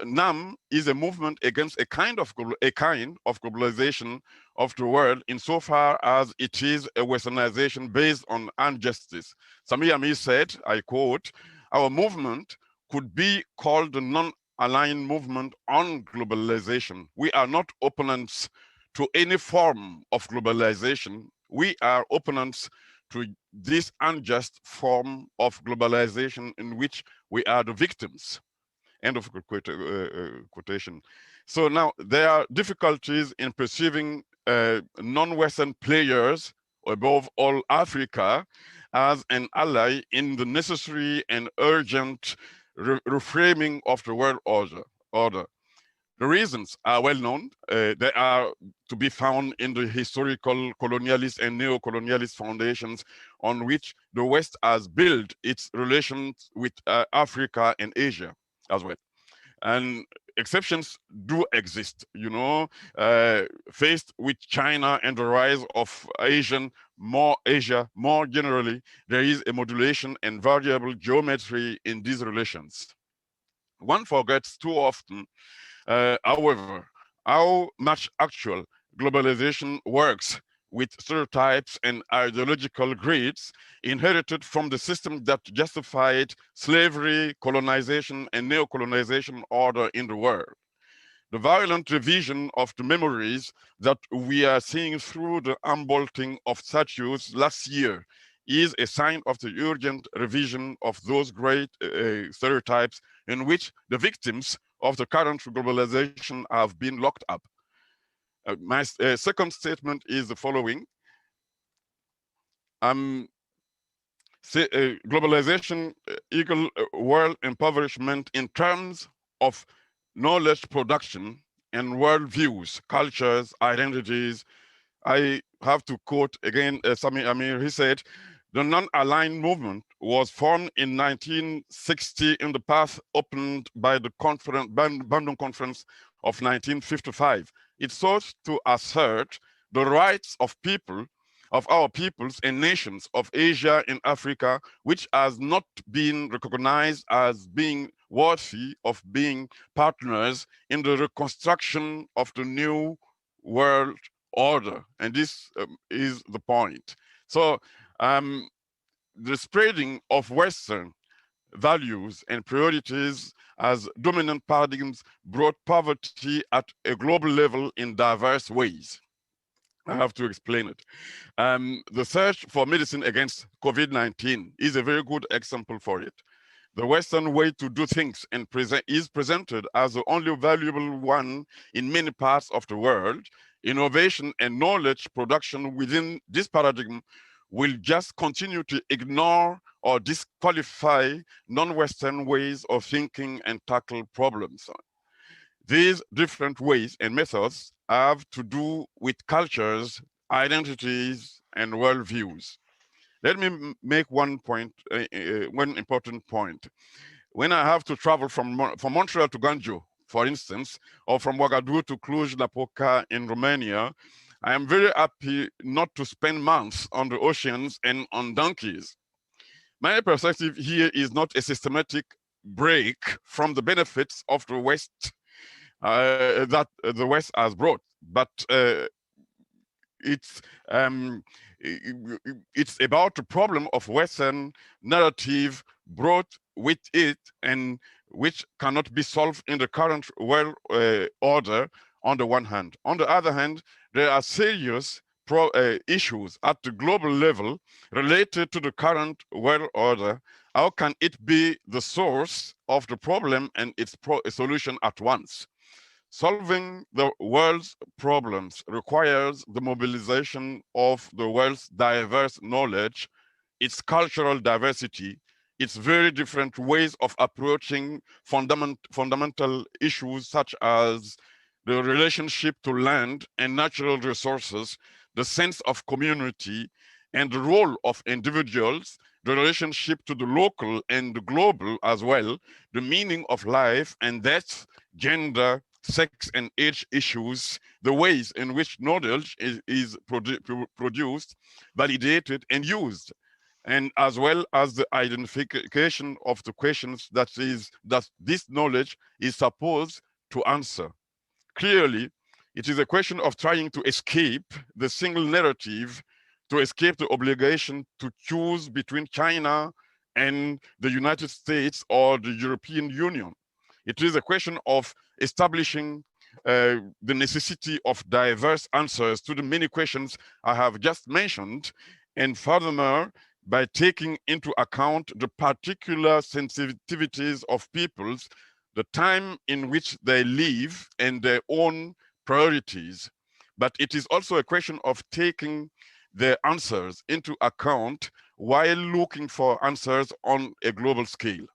NAM is a movement against a kind of globalization of the world insofar as it is a westernization based on injustice. Sami Amir said, I quote, "Our movement could be called the non-aligned movement on globalization. We are not opponents to any form of globalization. We are opponents to this unjust form of globalization in which we are the victims." End of quotation. So now there are difficulties in perceiving non-Western players, above all Africa, as an ally in the necessary and urgent reframing of the world order. The reasons are well known. They are to be found in the historical colonialist and neo-colonialist foundations on which the West has built its relations with Africa and Asia as well. And exceptions do exist, you know, faced with China and the rise of Asia more generally, there is a modulation and variable geometry in these relations. One forgets too often, however, how much actual globalization works with stereotypes and ideological grids inherited from the system that justified slavery, colonization, and neo-colonization order in the world. The violent revision of the memories that we are seeing through the unbolting of statues last year is a sign of the urgent revision of those great stereotypes in which the victims of the current globalization have been locked up. My second statement is the following. Globalization equal world impoverishment in terms of knowledge production and world views, cultures, identities. I have to quote again Sami Amir. He said, "The non-aligned movement was formed in 1960 in the path opened by the Bandung Conference of 1955. It sought to assert the rights of people, of our peoples and nations of Asia and Africa, which has not been recognized as being worthy of being partners in the reconstruction of the new world order." And this is the point. So the spreading of Western values and priorities as dominant paradigms brought poverty at a global level in diverse ways. I have to explain it. The search for medicine against COVID-19 is a very good example for it. The Western way to do things is presented as the only valuable one in many parts of the world. innovation and knowledge production within this paradigm will just continue to ignore or disqualify non-Western ways of thinking and tackle problems. These different ways and methods have to do with cultures, identities, and worldviews. Let me make one important point. When I have to travel from Montreal to Ganjo, for instance, or from Ouagadougou to Cluj-Napoca in Romania, I am very happy not to spend months on the oceans and on donkeys. My perspective here is not a systematic break from the benefits of the West that the West has brought, but it's about the problem of Western narrative brought with it and which cannot be solved in the current world order on the one hand. On the other hand, there are serious issues at the global level related to the current world order. How can it be the source of the problem and its solution at once? Solving the world's problems requires the mobilization of the world's diverse knowledge, its cultural diversity, its very different ways of approaching fundamental issues such as the relationship to land and natural resources, the sense of community, and the role of individuals, the relationship to the local and the global as well, the meaning of life and death, gender, sex and age issues, the ways in which knowledge is produced, validated, and used, and as well as the identification of the questions that this knowledge is supposed to answer. Clearly, it is a question of trying to escape the single narrative, to escape the obligation to choose between China and the United States or the European Union. It is a question of establishing the necessity of diverse answers to the many questions I have just mentioned, and furthermore, by taking into account the particular sensitivities of peoples, the time in which they live, and their own priorities. But it is also a question of taking the answers into account while looking for answers on a global scale,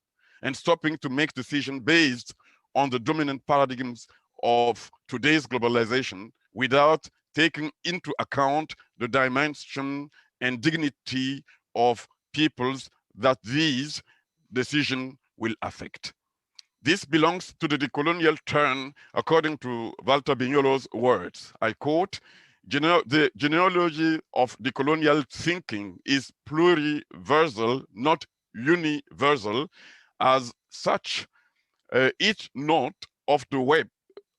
and stopping to make decisions based on the dominant paradigms of today's globalization without taking into account the dimension and dignity of peoples that these decisions will affect. This belongs to the decolonial turn, according to Walter Bignolo's words. I quote, "The genealogy of decolonial thinking is pluriversal, not universal. As such, each node of the web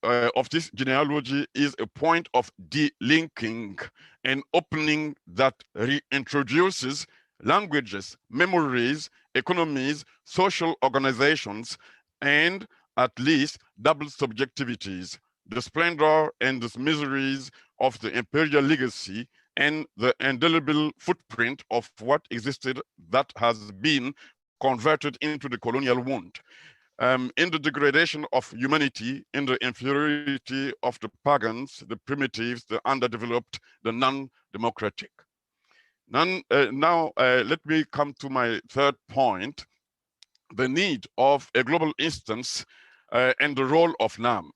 of this genealogy is a point of delinking and opening that reintroduces languages, memories, economies, social organizations, and at least double subjectivities, the splendor and the miseries of the imperial legacy, and the indelible footprint of what existed that has been converted into the colonial wound. In the degradation of humanity, in the inferiority of the pagans, the primitives, the underdeveloped, the non-democratic." Now, let me come to my third point, the need of a global instance and the role of Nam.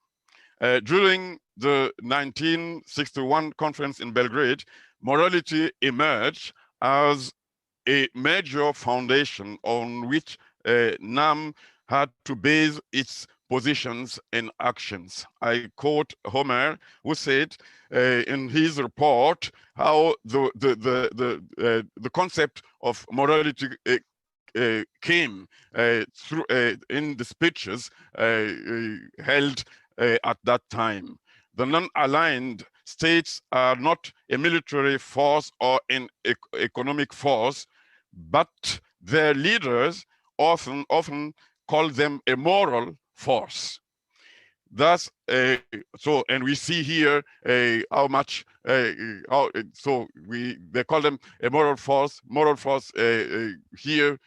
During the 1961 conference in Belgrade, morality emerged as a major foundation on which Nam had to base its positions and actions. I quote Homer, who said in his report how the concept of morality came through in the speeches held at that time. The non-aligned states are not a military force or an economic force, but their leaders often call them a moral force. Thus, and we see here how much they call them a moral force. Moral force here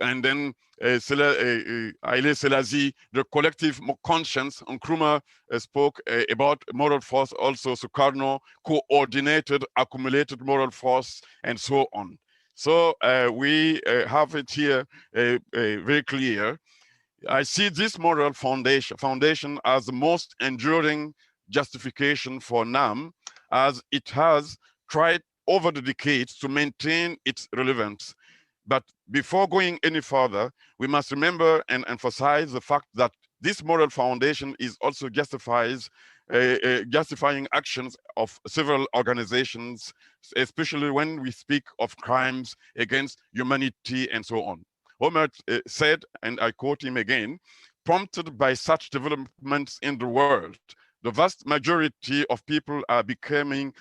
and then Haile Selassie, the collective conscience. Nkrumah spoke about moral force, also Sukarno, coordinated, accumulated moral force, and so on. So we have it here very clear. I see this moral foundation as the most enduring justification for NAM, as it has tried over the decades to maintain its relevance. But before going any further, we must remember and emphasize the fact that this moral foundation is also justifying actions of several organizations, especially when we speak of crimes against humanity and so on. Homer said, and I quote him again, prompted by such developments in the world, the vast majority of people are becoming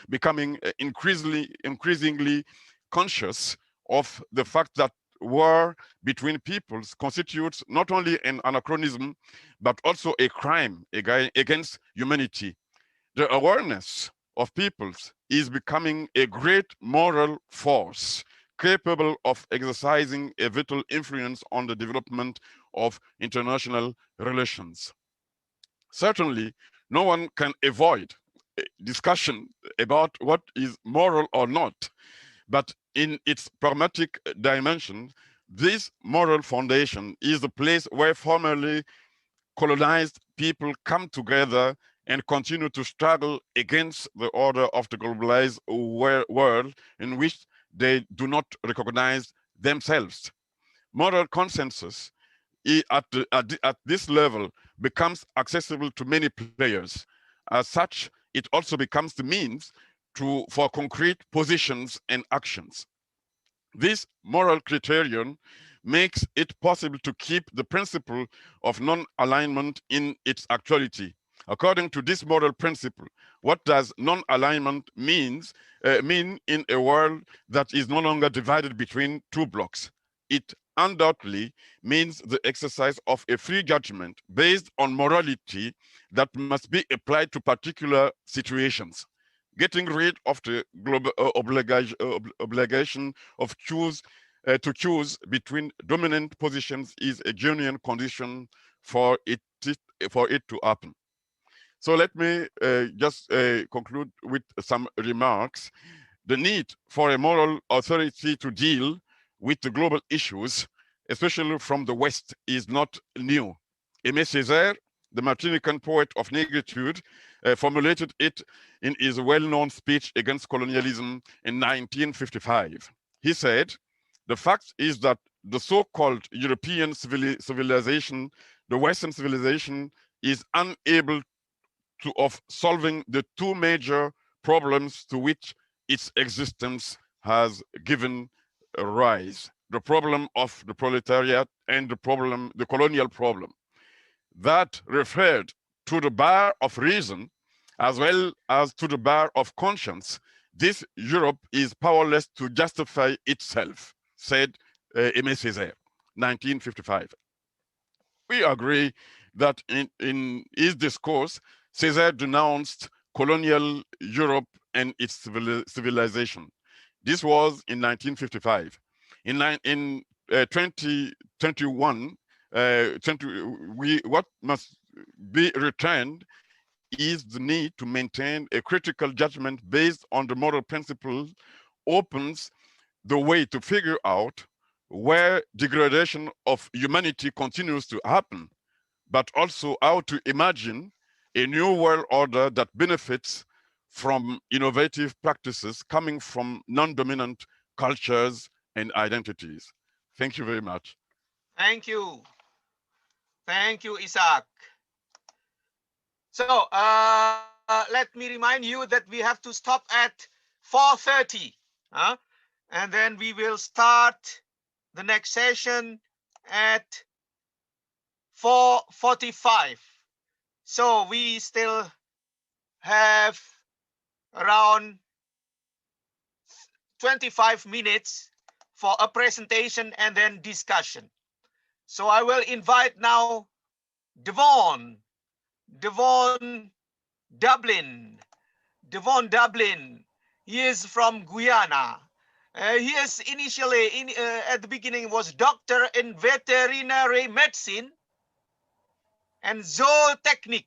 increasingly conscious of the fact that war between peoples constitutes not only an anachronism, but also a crime against humanity. The awareness of peoples is becoming a great moral force capable of exercising a vital influence on the development of international relations. Certainly, no one can avoid discussion about what is moral or not, but in its pragmatic dimension, this moral foundation is the place where formerly colonized people come together and continue to struggle against the order of the globalized world in which they do not recognize themselves. Moral consensus at this level becomes accessible to many players. As such, it also becomes the means for concrete positions and actions. This moral criterion makes it possible to keep the principle of non-alignment in its actuality. According to this moral principle, what does non-alignment mean in a world that is no longer divided between two blocks? It undoubtedly means the exercise of a free judgment based on morality that must be applied to particular situations. Getting rid of the global obligation of to choose between dominant positions is a genuine condition for it to happen. So let me just conclude with some remarks. The need for a moral authority to deal with the global issues, especially from the West, is not new. Aimé Césaire, the Martinican poet of negritude, formulated it in his well-known speech against colonialism in 1955. He said, "The fact is that the so-called European civilization, the Western civilization, is unable of solving the two major problems to which its existence has given rise: the problem of the proletariat and the colonial problem. That referred to the bar of reason as well as to the bar of conscience. This Europe is powerless to justify itself," said Aimé Césaire, 1955. We agree that in his discourse, Césaire denounced colonial Europe and its civilization. This was in 1955. In 2021, what must be returned is the need to maintain a critical judgment based on the moral principles opens the way to figure out where degradation of humanity continues to happen, but also how to imagine a new world order that benefits from innovative practices coming from non-dominant cultures and identities. Thank you very much. Thank you. Thank you, Isaac. So let me remind you that we have to stop at 4:30, and then we will start the next session at 4:45. So we still have around 25 minutes for a presentation and then discussion. So I will invite now Devon Dublin. He is from Guyana, He is initially, at the beginning, was doctor in veterinary medicine and zootechnic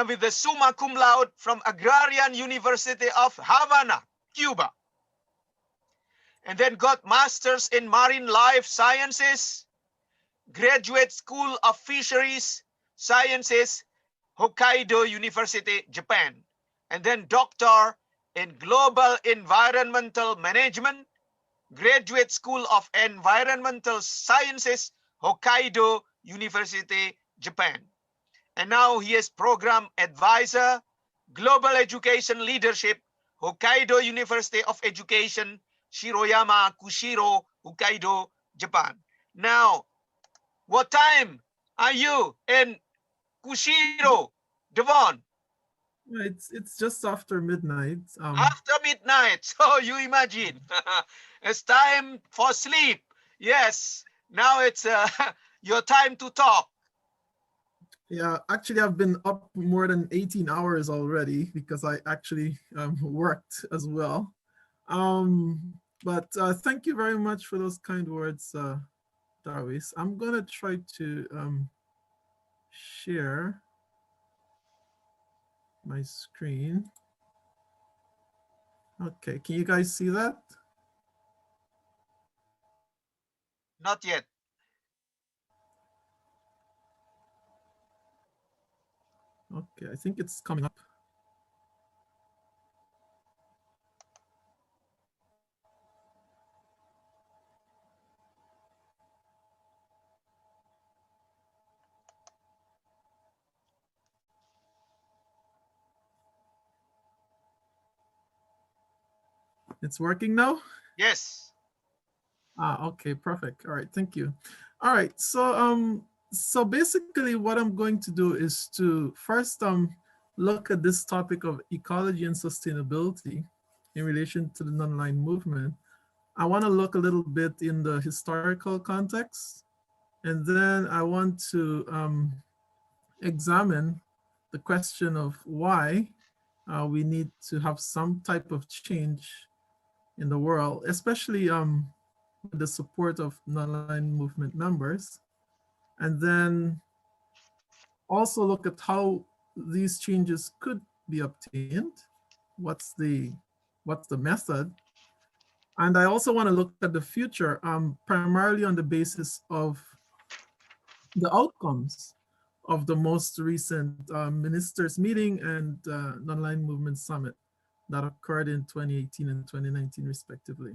with the summa cum laude from Agrarian University of Havana, Cuba. And then got masters in marine life sciences, Graduate School of Fisheries Sciences, Hokkaido University, Japan. And then doctor in global environmental management, Graduate School of Environmental Sciences, Hokkaido University, Japan. And now he is program advisor, global education leadership, Hokkaido University of Education, Shiroyama, Kushiro, Hokkaido, Japan. Now, what time are you in Kushiro, Devon? It's just after midnight. After midnight, so you imagine. It's time for sleep. Yes, now it's your time to talk. Yeah, actually, I've been up more than 18 hours already because I actually worked as well. But thank you very much for those kind words, Darwis. I'm gonna try to share my screen. Okay, can you guys see that? Not yet. Okay, I think it's coming up. It's working now? Yes. Okay, perfect. All right, thank you. All right, so basically what I'm going to do is to first look at this topic of ecology and sustainability in relation to the non-aligned movement. I want to look a little bit in the historical context, and then I want to examine the question of why we need to have some type of change in the world, especially with the support of non-aligned movement members, and then also look at how these changes could be obtained. What's the method? And I also want to look at the future, primarily on the basis of the outcomes of the most recent ministers meeting and non-aligned movement summit that occurred in 2018 and 2019 respectively.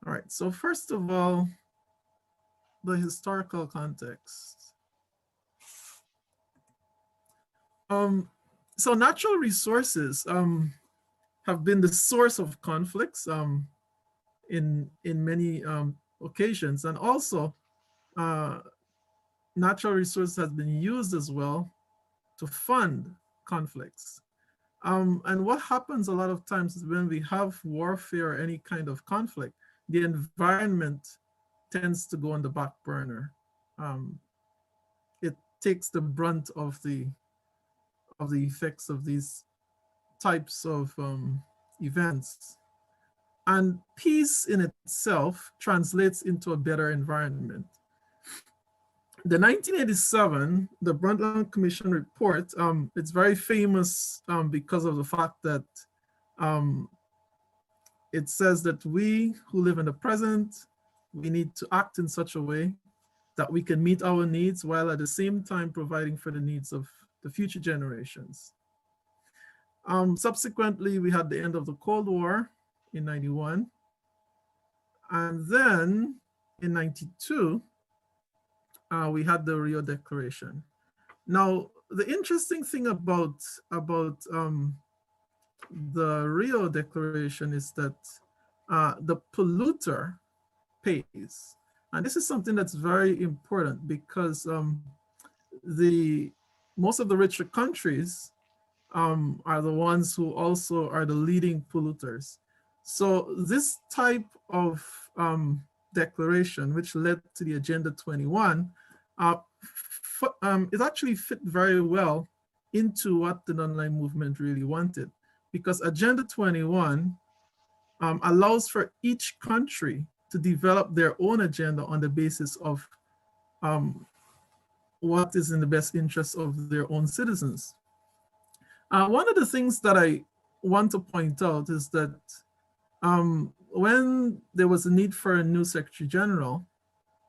All right, so first of all, the historical context. So natural resources have been the source of conflicts in many occasions, and also natural resources has been used as well to fund conflicts. And what happens a lot of times is when we have warfare or any kind of conflict, the environment tends to go on the back burner. It takes the brunt of the effects of these types of events. And peace in itself translates into a better environment. The 1987, the Brundtland Commission report, it's very famous because of the fact that it says that we who live in the present, we need to act in such a way that we can meet our needs while at the same time providing for the needs of the future generations. Subsequently, we had the end of the Cold War in 91. And then in 92, we had the Rio Declaration. Now, the interesting thing about the Rio Declaration is that the polluter pays. And this is something that's very important because most of the richer countries are the ones who also are the leading polluters. So this type of declaration, which led to the Agenda 21, it actually fit very well into what the non-aligned movement really wanted, because Agenda 21 allows for each country to develop their own agenda on the basis of what is in the best interest of their own citizens. One of the things that I want to point out is that when there was a need for a new Secretary General,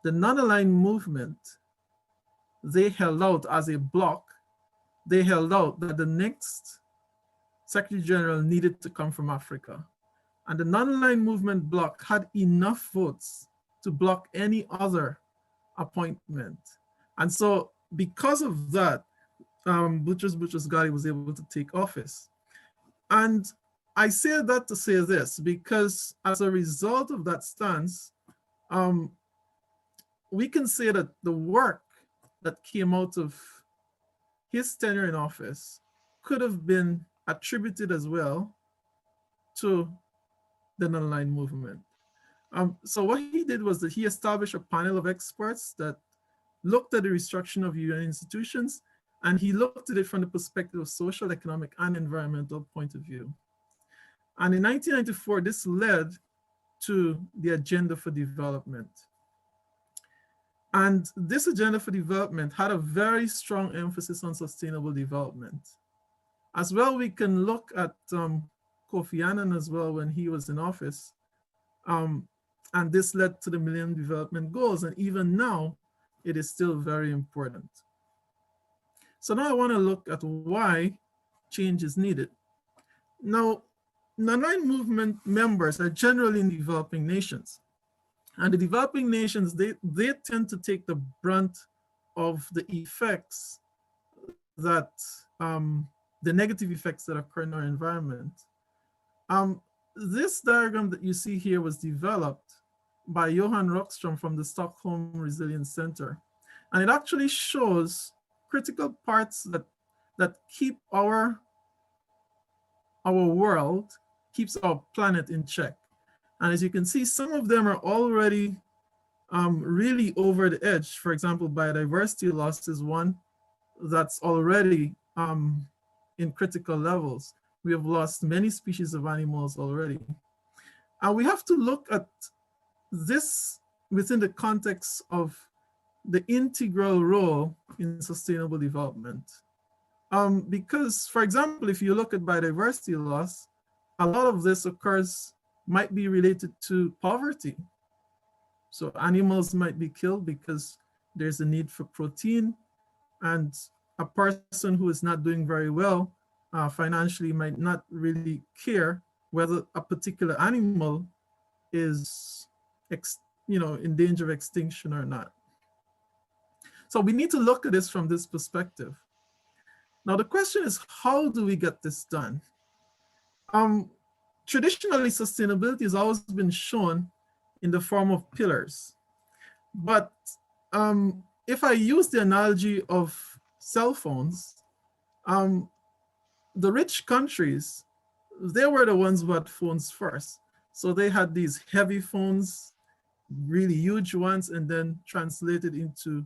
the non-aligned movement, they held out as a bloc, they held out that the next Secretary General needed to come from Africa. And the non-aligned movement bloc had enough votes to block any other appointment. And so because of that, Boutros Ghali was able to take office. And I say that to say this, because as a result of that stance, we can say that the work that came out of his tenure in office could have been attributed as well to the non-aligned movement. So what he did was that he established a panel of experts that looked at the restructuring of UN institutions, and he looked at it from the perspective of social, economic, and environmental point of view. And in 1994, this led to the Agenda for Development. And this Agenda for Development had a very strong emphasis on sustainable development. As well, we can look at Kofi Annan as well when he was in office. And this led to the Millennium Development Goals. And even now, it is still very important. So now I want to look at why change is needed. Now, non-aligned movement members are generally in developing nations. And the developing nations, they tend to take the brunt of the effects that, the negative effects that occur in our environment. This diagram that you see here was developed by Johan Rockström from the Stockholm Resilience Center. And it actually shows critical parts that keep our world, keeps our planet in check. And as you can see, some of them are already really over the edge. For example, biodiversity loss is one that's already in critical levels. We have lost many species of animals already. And we have to look at this within the context of the integral role in sustainable development. Because, for example, if you look at biodiversity loss, a lot of this might be related to poverty. So animals might be killed because there's a need for protein, and a person who is not doing very well financially might not really care whether a particular animal is in danger of extinction or not. So we need to look at this from this perspective. Now the question is, how do we get this done? Traditionally, sustainability has always been shown in the form of pillars. But if I use the analogy of cell phones, the rich countries, they were the ones who had phones first. So they had these heavy phones, really huge ones, and then translated into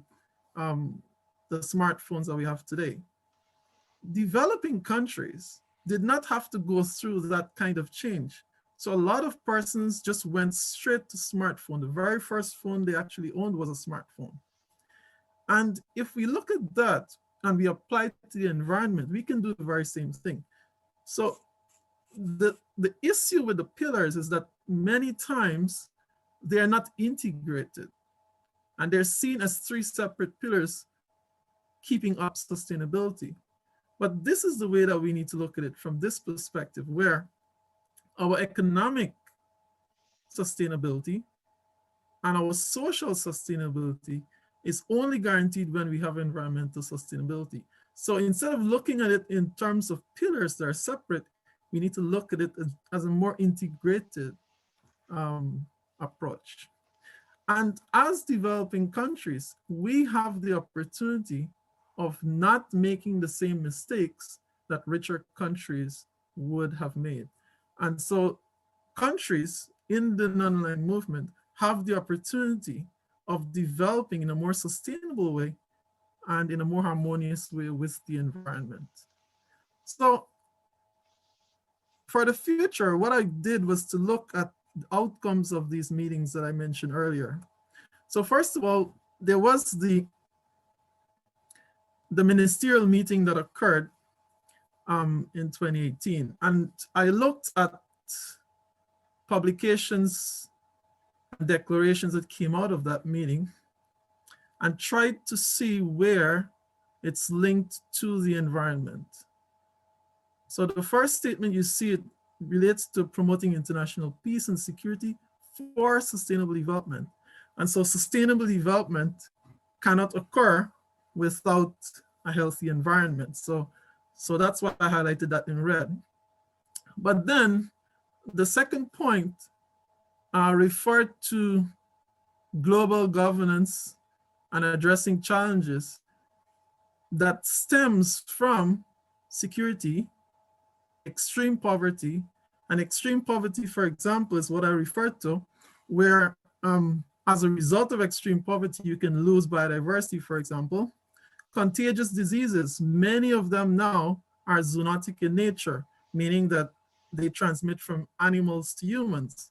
the smartphones that we have today. Developing countries did not have to go through that kind of change. So a lot of persons just went straight to smartphone. The very first phone they actually owned was a smartphone. And if we look at that and we apply it to the environment, we can do the very same thing. So the issue with the pillars is that many times they are not integrated, and they're seen as three separate pillars keeping up sustainability. But this is the way that we need to look at it from this perspective, where our economic sustainability and our social sustainability is only guaranteed when we have environmental sustainability. So instead of looking at it in terms of pillars that are separate, we need to look at it as a more integrated approach. And as developing countries, we have the opportunity of not making the same mistakes that richer countries would have made. And so countries in the non-aligned movement have the opportunity of developing in a more sustainable way and in a more harmonious way with the environment. So for the future, what I did was to look at the outcomes of these meetings that I mentioned earlier. So first of all, there was the ministerial meeting that occurred in 2018. And I looked at publications and declarations that came out of that meeting and tried to see where it's linked to the environment. So the first statement you see, it relates to promoting international peace and security for sustainable development. And so sustainable development cannot occur without a healthy environment. So that's why I highlighted that in red. But then the second point referred to global governance and addressing challenges that stems from security, extreme poverty. And extreme poverty, for example, is what I referred to, where as a result of extreme poverty, you can lose biodiversity, for example. Contagious diseases, many of them now are zoonotic in nature, meaning that they transmit from animals to humans.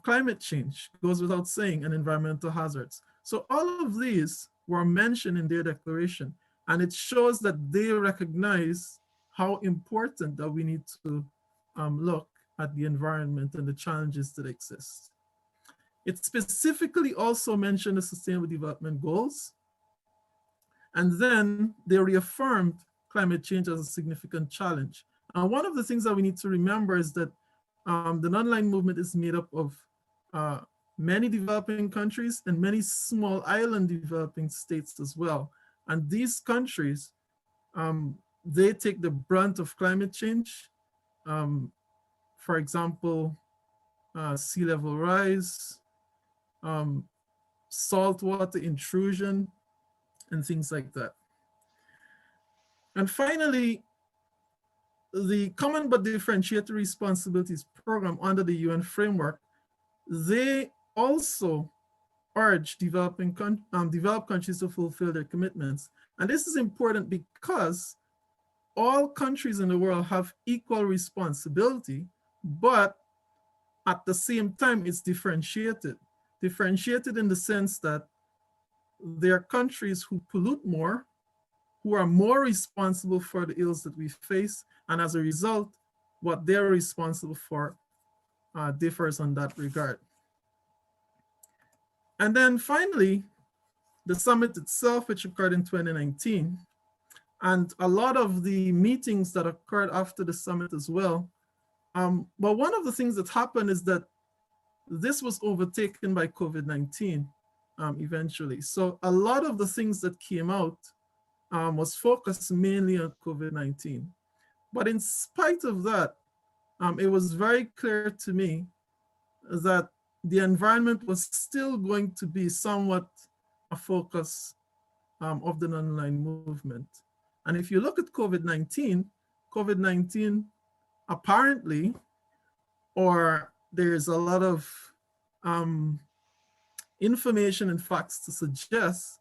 Climate change goes without saying, and environmental hazards. So all of these were mentioned in their declaration, and it shows that they recognize how important that we need to look at the environment and the challenges that exist. It specifically also mentioned the Sustainable Development Goals, and then they reaffirmed climate change as a significant challenge. And one of the things that we need to remember is that the non-aligned movement is made up of many developing countries and many small island developing states as well. And these countries, they take the brunt of climate change. For example, sea level rise, saltwater intrusion, and things like that. And finally, the Common but Differentiated Responsibilities Program under the UN framework, they also urge developed countries to fulfill their commitments. And this is important because all countries in the world have equal responsibility, but at the same time, it's differentiated. Differentiated in the sense that there are countries who pollute more, who are more responsible for the ills that we face, and as a result, what they're responsible for differs on that regard. And then finally, the summit itself, which occurred in 2019, and a lot of the meetings that occurred after the summit as well. But one of the things that happened is that this was overtaken by COVID-19 eventually. So a lot of the things that came out was focused mainly on COVID-19. But in spite of that, it was very clear to me that the environment was still going to be somewhat a focus of the non-aligned movement. And if you look at COVID-19, apparently, or there's a lot of information and facts to suggest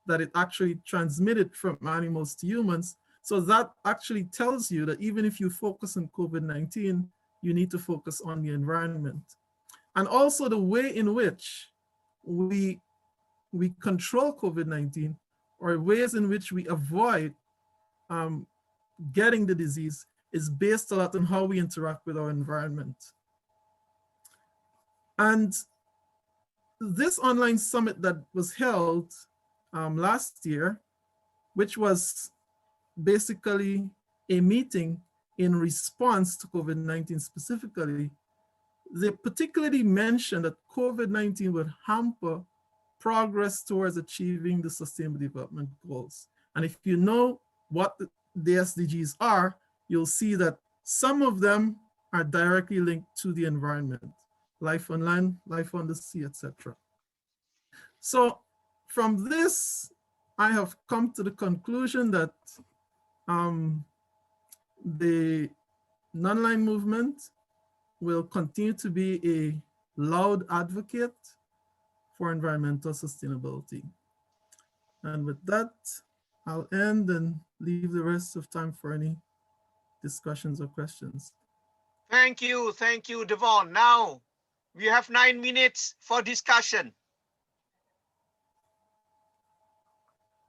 that it actually transmitted from animals to humans. So that actually tells you that even if you focus on COVID-19, you need to focus on the environment. And also the way in which we control COVID-19, or ways in which we avoid getting the disease, is based a lot on how we interact with our environment. And this online summit that was held last year, which was basically a meeting in response to COVID-19 specifically, they particularly mentioned that COVID-19 would hamper progress towards achieving the Sustainable Development Goals. And if you know what the SDGs are, you'll see that some of them are directly linked to the environment, life on land, life on the sea, etc. So from this, I have come to the conclusion that the non-aligned movement will continue to be a loud advocate for environmental sustainability. And with that, I'll end and leave the rest of time for any discussions or questions. Thank you, Devon. Now we have 9 minutes for discussion.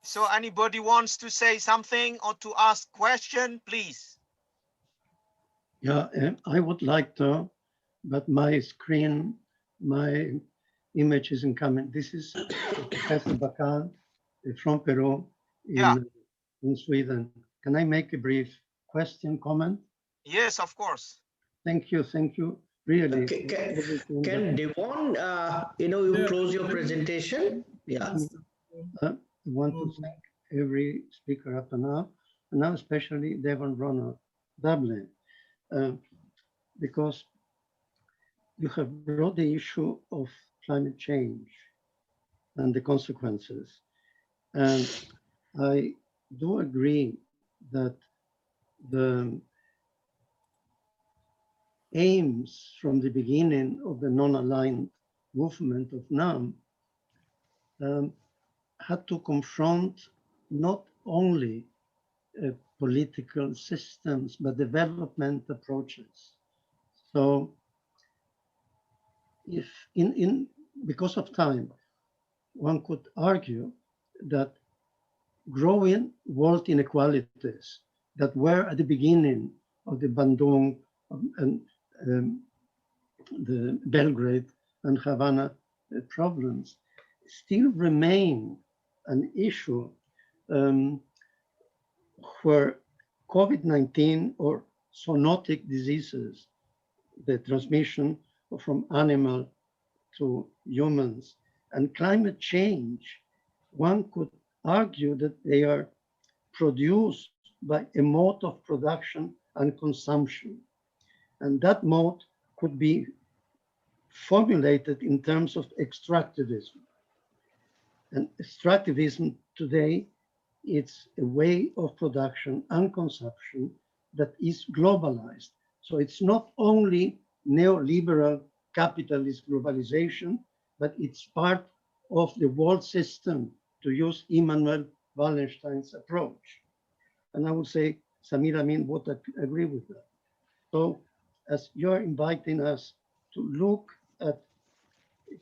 So anybody wants to say something or to ask question, please. Yeah, I would like to, but my screen, my image isn't coming. This is Professor Bacal from Peru in Sweden. Can I make a brief question, comment? Yes, of course. Thank you, really. Can Devon, you close your presentation? Yeah. I want to thank every speaker up to now, and now especially Devon Ronald, Dublin, because you have brought the issue of climate change and the consequences. And I do agree that the aims from the beginning of the non-aligned movement of Nam had to confront not only political systems, but development approaches. So if because of time, one could argue that growing world inequalities that were at the beginning of the Bandung and the Belgrade and Havana problems still remain an issue where COVID-19 or zoonotic diseases, the transmission from animal to humans, and climate change, one could argue that they are produced by a mode of production and consumption. And that mode could be formulated in terms of extractivism. And extractivism today, it's a way of production and consumption that is globalized. So it's not only neoliberal capitalist globalization, but it's part of the world system, to use Immanuel Wallenstein's approach. And I would say Samir Amin would agree with that. So as you're inviting us to look at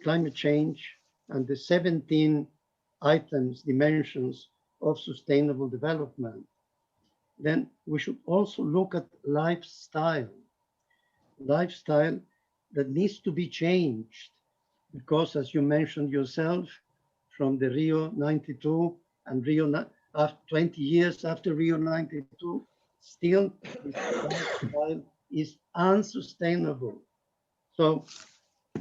climate change and the 17 items, dimensions of sustainable development, then we should also look at lifestyle that needs to be changed, because as you mentioned yourself, from the Rio 92 and Rio 20 years after Rio 92, still this lifestyle is unsustainable. So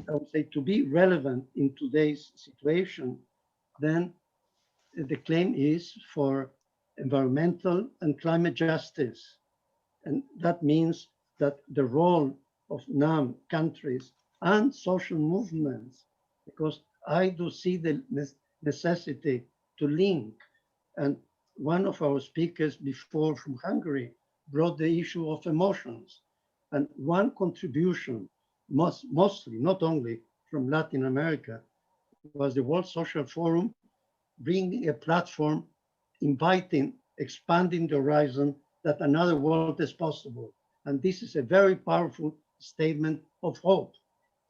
I would say, to be relevant in today's situation, then the claim is for environmental and climate justice. And that means that the role of NAM countries and social movements, because I do see the necessity to link. And one of our speakers before from Hungary brought the issue of emotions. And one contribution, mostly, not only from Latin America, was the World Social Forum bringing a platform, inviting, expanding the horizon that another world is possible. And this is a very powerful statement of hope.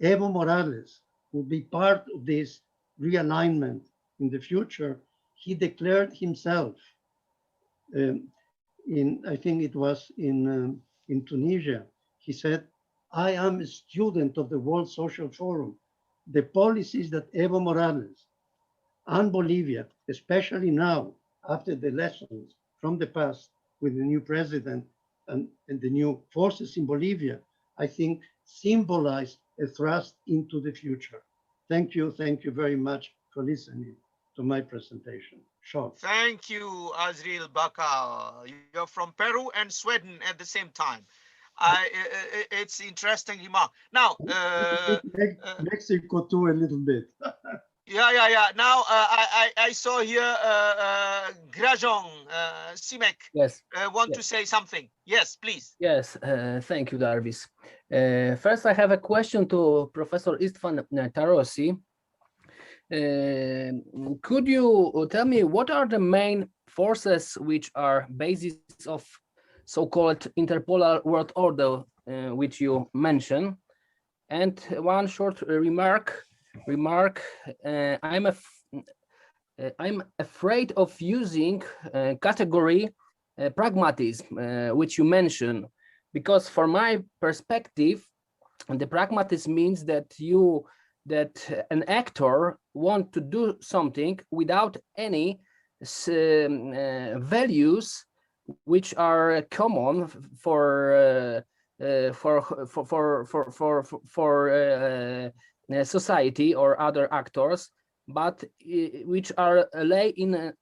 Evo Morales will be part of this realignment in the future. He declared himself I think it was in Tunisia. He said, I am a student of the World Social Forum. The policies that Evo Morales and Bolivia, especially now, after the lessons from the past with the new president and the new forces in Bolivia, I think symbolize a thrust into the future. Thank you very much for listening to my presentation. Short. Thank you, Azriel Bakal. You're from Peru and Sweden at the same time. It's interesting remark. Now, Mexico too a little bit. Yeah. Now I saw here Grajon Simek. Yes. Want to say something? Yes, please. Yes. Thank you, Darwis. First, I have a question to Professor Istvan Tarrosy. Could you tell me what are the main forces which are basis of so-called interpolar world order which you mentioned. And one short remark. I'm afraid of using category pragmatism, which you mentioned, because for my perspective, the pragmatism means that an actor wants to do something without any values which are common for society or other actors, but which are lay in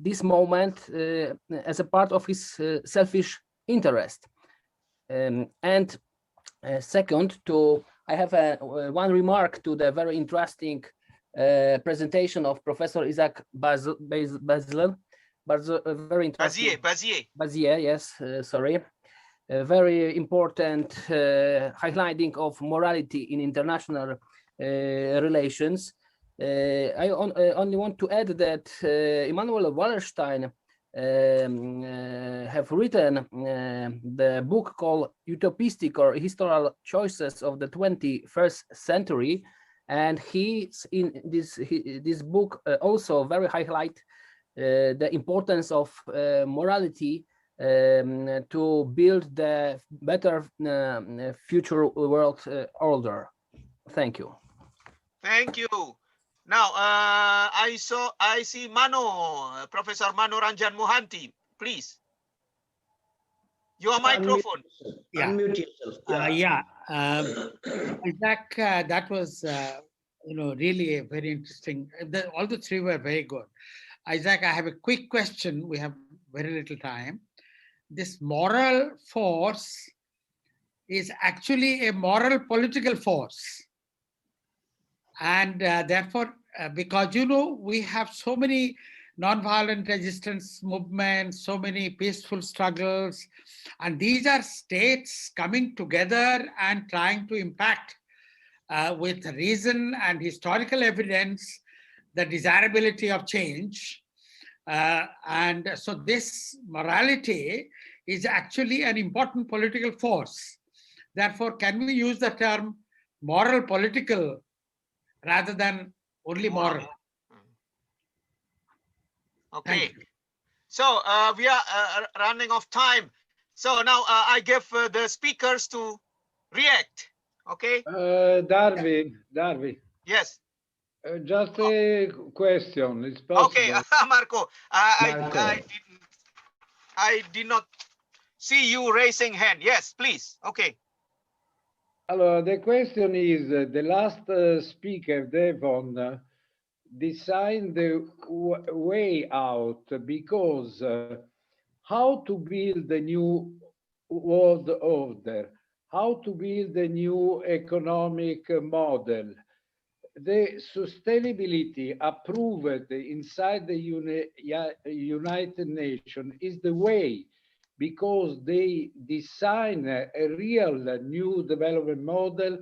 this moment as a part of his selfish interest. And second, I have one remark to the very interesting presentation of Professor Isaac Bazié, very interesting. Bazié, yes, sorry. Very important highlighting of morality in international relations. I only want to add that Immanuel Wallerstein have written the book called Utopistic or Historical Choices of the 21st Century, and he in this book also very highlight the importance of morality to build the better future world order. Thank you. Thank you. Now, I see Mano, Professor Mano Ranjan Mohanty, please. Your microphone. Unmute yourself. Isaac, that was, really very interesting. All the three were very good. Isaac, I have a quick question. We have very little time. This moral force is actually a moral political force. And therefore, because, we have so many nonviolent resistance movements, so many peaceful struggles, and these are states coming together and trying to impact with reason and historical evidence the desirability of change. And so this morality is actually an important political force. Therefore, can we use the term moral political rather than only moral? Okay. So we are running off time. So now I give the speakers to react. Okay. Darvi. Yes. Just a question. It's possible. Okay, Marco. I did not see you raising hand. Yes, please. Okay. The question is, the last speaker, Devon, designed the way out, because how to build a new world order, how to build a new economic model. The sustainability approved inside the United Nations is the way, because they design a real new development model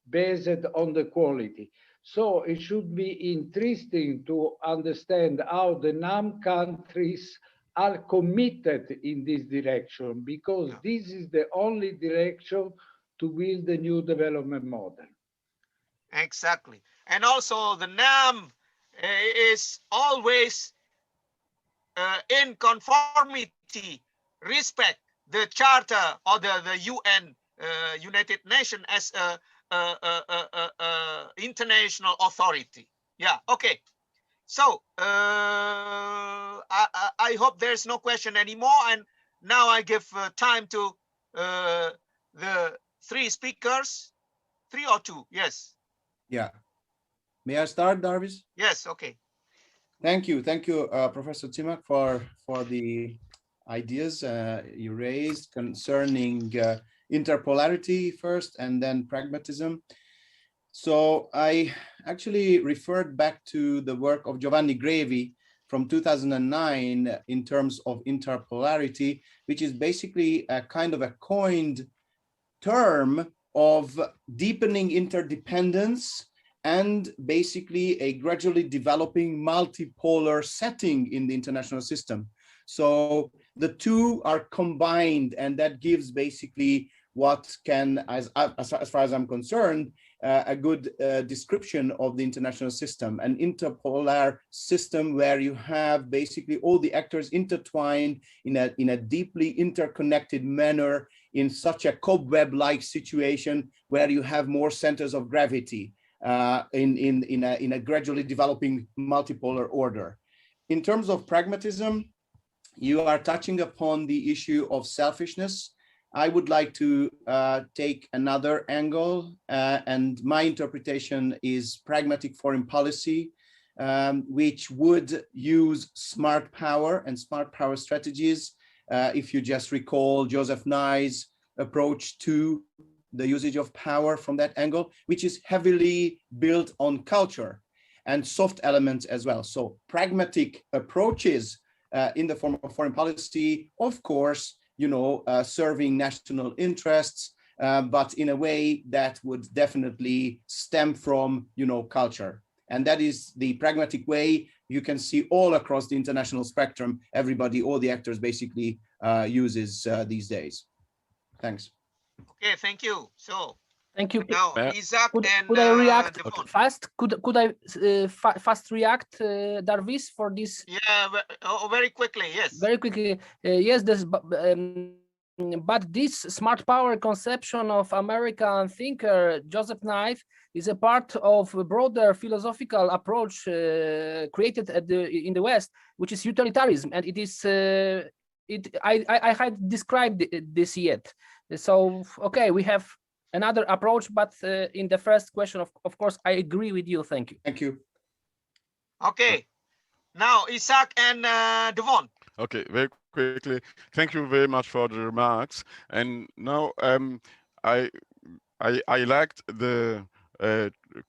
based on the quality. So it should be interesting to understand how the NAM countries are committed in this direction, because this is the only direction to build a new development model. Exactly. And also the NAM is always in conformity, respect the charter or the UN, United Nations as a international authority. Yeah, okay. So I hope there's no question anymore. And now I give time to the three speakers, 3 or 2, yes. Yeah. May I start, Darwis? Yes, okay. Thank you, Professor Timak, for the ideas you raised concerning interpolarity first and then pragmatism. So I actually referred back to the work of Giovanni Grevi from 2009 in terms of interpolarity, which is basically a kind of a coined term of deepening interdependence and basically a gradually developing multipolar setting in the international system. So the two are combined, and that gives basically what can, as far as I'm concerned, a good description of the international system, an interpolar system where you have basically all the actors intertwined in a deeply interconnected manner in such a cobweb-like situation where you have more centers of gravity in a gradually developing multipolar order. In terms of pragmatism, you are touching upon the issue of selfishness. I would like to take another angle, and my interpretation is pragmatic foreign policy, which would use smart power and smart power strategies. If you just recall Joseph Nye's approach to the usage of power from that angle, which is heavily built on culture and soft elements as well. So pragmatic approaches in the form of foreign policy, of course, serving national interests, but in a way that would definitely stem from, culture. And that is the pragmatic way you can see all across the international spectrum. Everybody, all the actors basically uses these days. Thanks. Okay, thank you. So thank you. Now, Isaac could I react fast? Could I fast react, Darwis, for this? Yeah, very quickly. Yes. Very quickly. Yes. But this smart power conception of American thinker Joseph Nye is a part of a broader philosophical approach created in the West, which is utilitarianism, and it is. I had described this yet. So okay, we have another approach, but in the first question, of course, I agree with you. Thank you. Thank you. Okay, now Isaac and Devon. Okay, very quickly. Thank you very much for the remarks. And now I liked the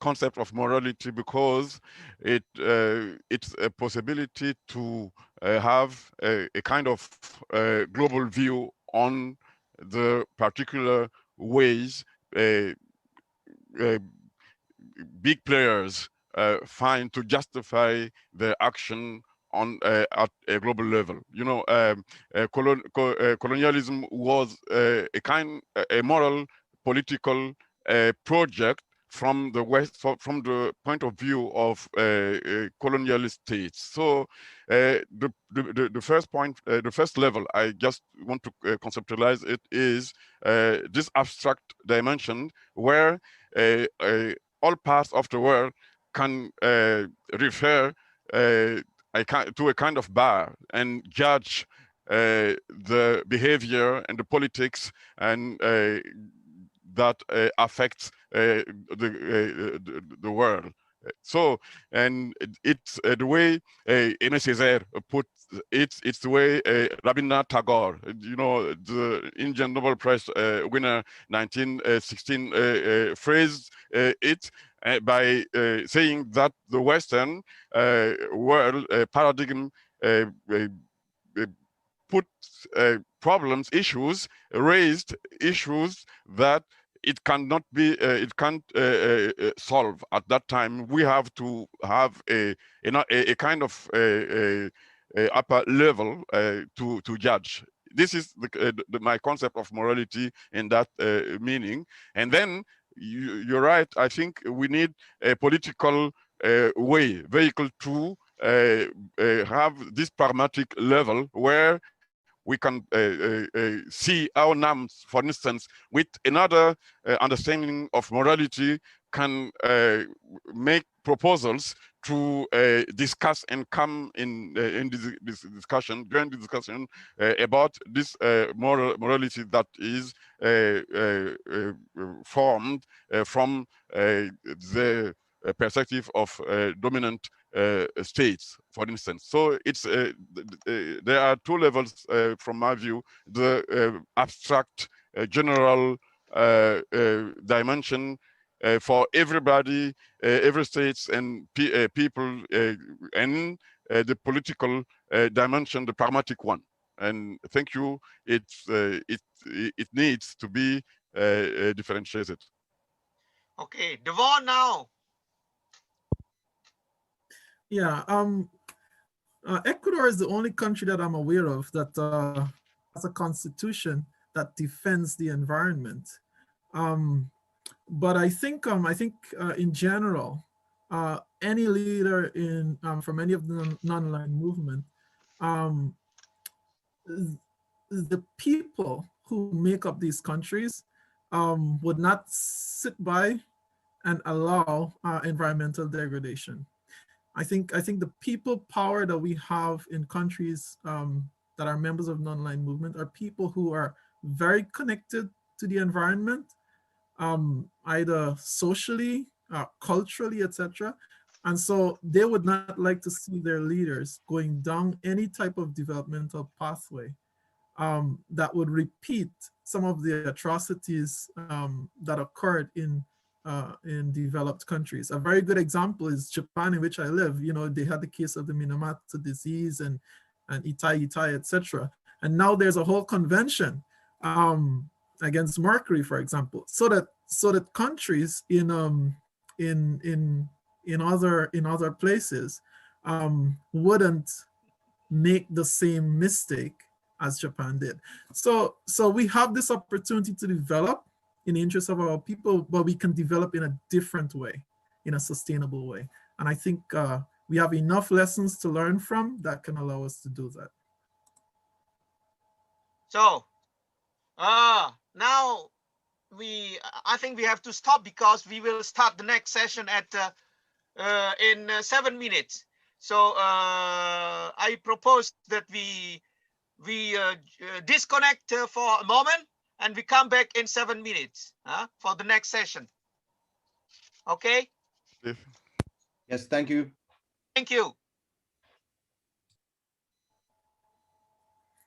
concept of morality because it's a possibility to have a kind of global view on the particular ways big players find to justify their action on at a global level. Colonialism was a moral political project from the West, from the point of view of colonialist states. So the first point, the first level, I just want to conceptualize it, is this abstract dimension where all parts of the world can refer to a kind of bar and judge the behavior and the politics and that affects the world. So, and it's the way Aimé Césaire put it, it's the way Rabindranath Tagore, the Indian Nobel Prize winner 1916, phrased it by saying that the Western world paradigm put problems, raised issues that it cannot be, it can't solve at that time. We have to have a kind of upper level to judge. This is my concept of morality in that meaning. And then you're right. I think we need a political vehicle to have this pragmatic level where we can see our NAMs, for instance, with another understanding of morality, can make proposals to discuss and come in this discussion, join the discussion about this morality that is formed from the perspective of dominant states, for instance. So it's there are two levels from my view: the abstract, general dimension for everybody, every states and people, and the political dimension, the pragmatic one. And thank you. It needs to be differentiated. Okay, Devon now. Yeah. Ecuador is the only country that I'm aware of that has a constitution that defends the environment. But I think in general, any leader in from any of the non-aligned movement, the people who make up these countries would not sit by and allow environmental degradation. I think the people power that we have in countries that are members of non-aligned movement are people who are very connected to the environment, either socially, culturally, etc. And so they would not like to see their leaders going down any type of developmental pathway that would repeat some of the atrocities that occurred in developed countries. A very good example is Japan, in which I live. You know, they had the case of the Minamoto disease and Itai, etc. And now there's a whole convention against mercury, for example, so that countries in other places wouldn't make the same mistake as Japan did. So we have this opportunity to develop in the interest of our people, but we can develop in a different way, in a sustainable way. And I think we have enough lessons to learn from that can allow us to do that. So now I think we have to stop because we will start the next session at in 7 minutes. So I propose that we disconnect for a moment and we come back in 7 minutes for the next session. Okay? Yes, thank you. Thank you.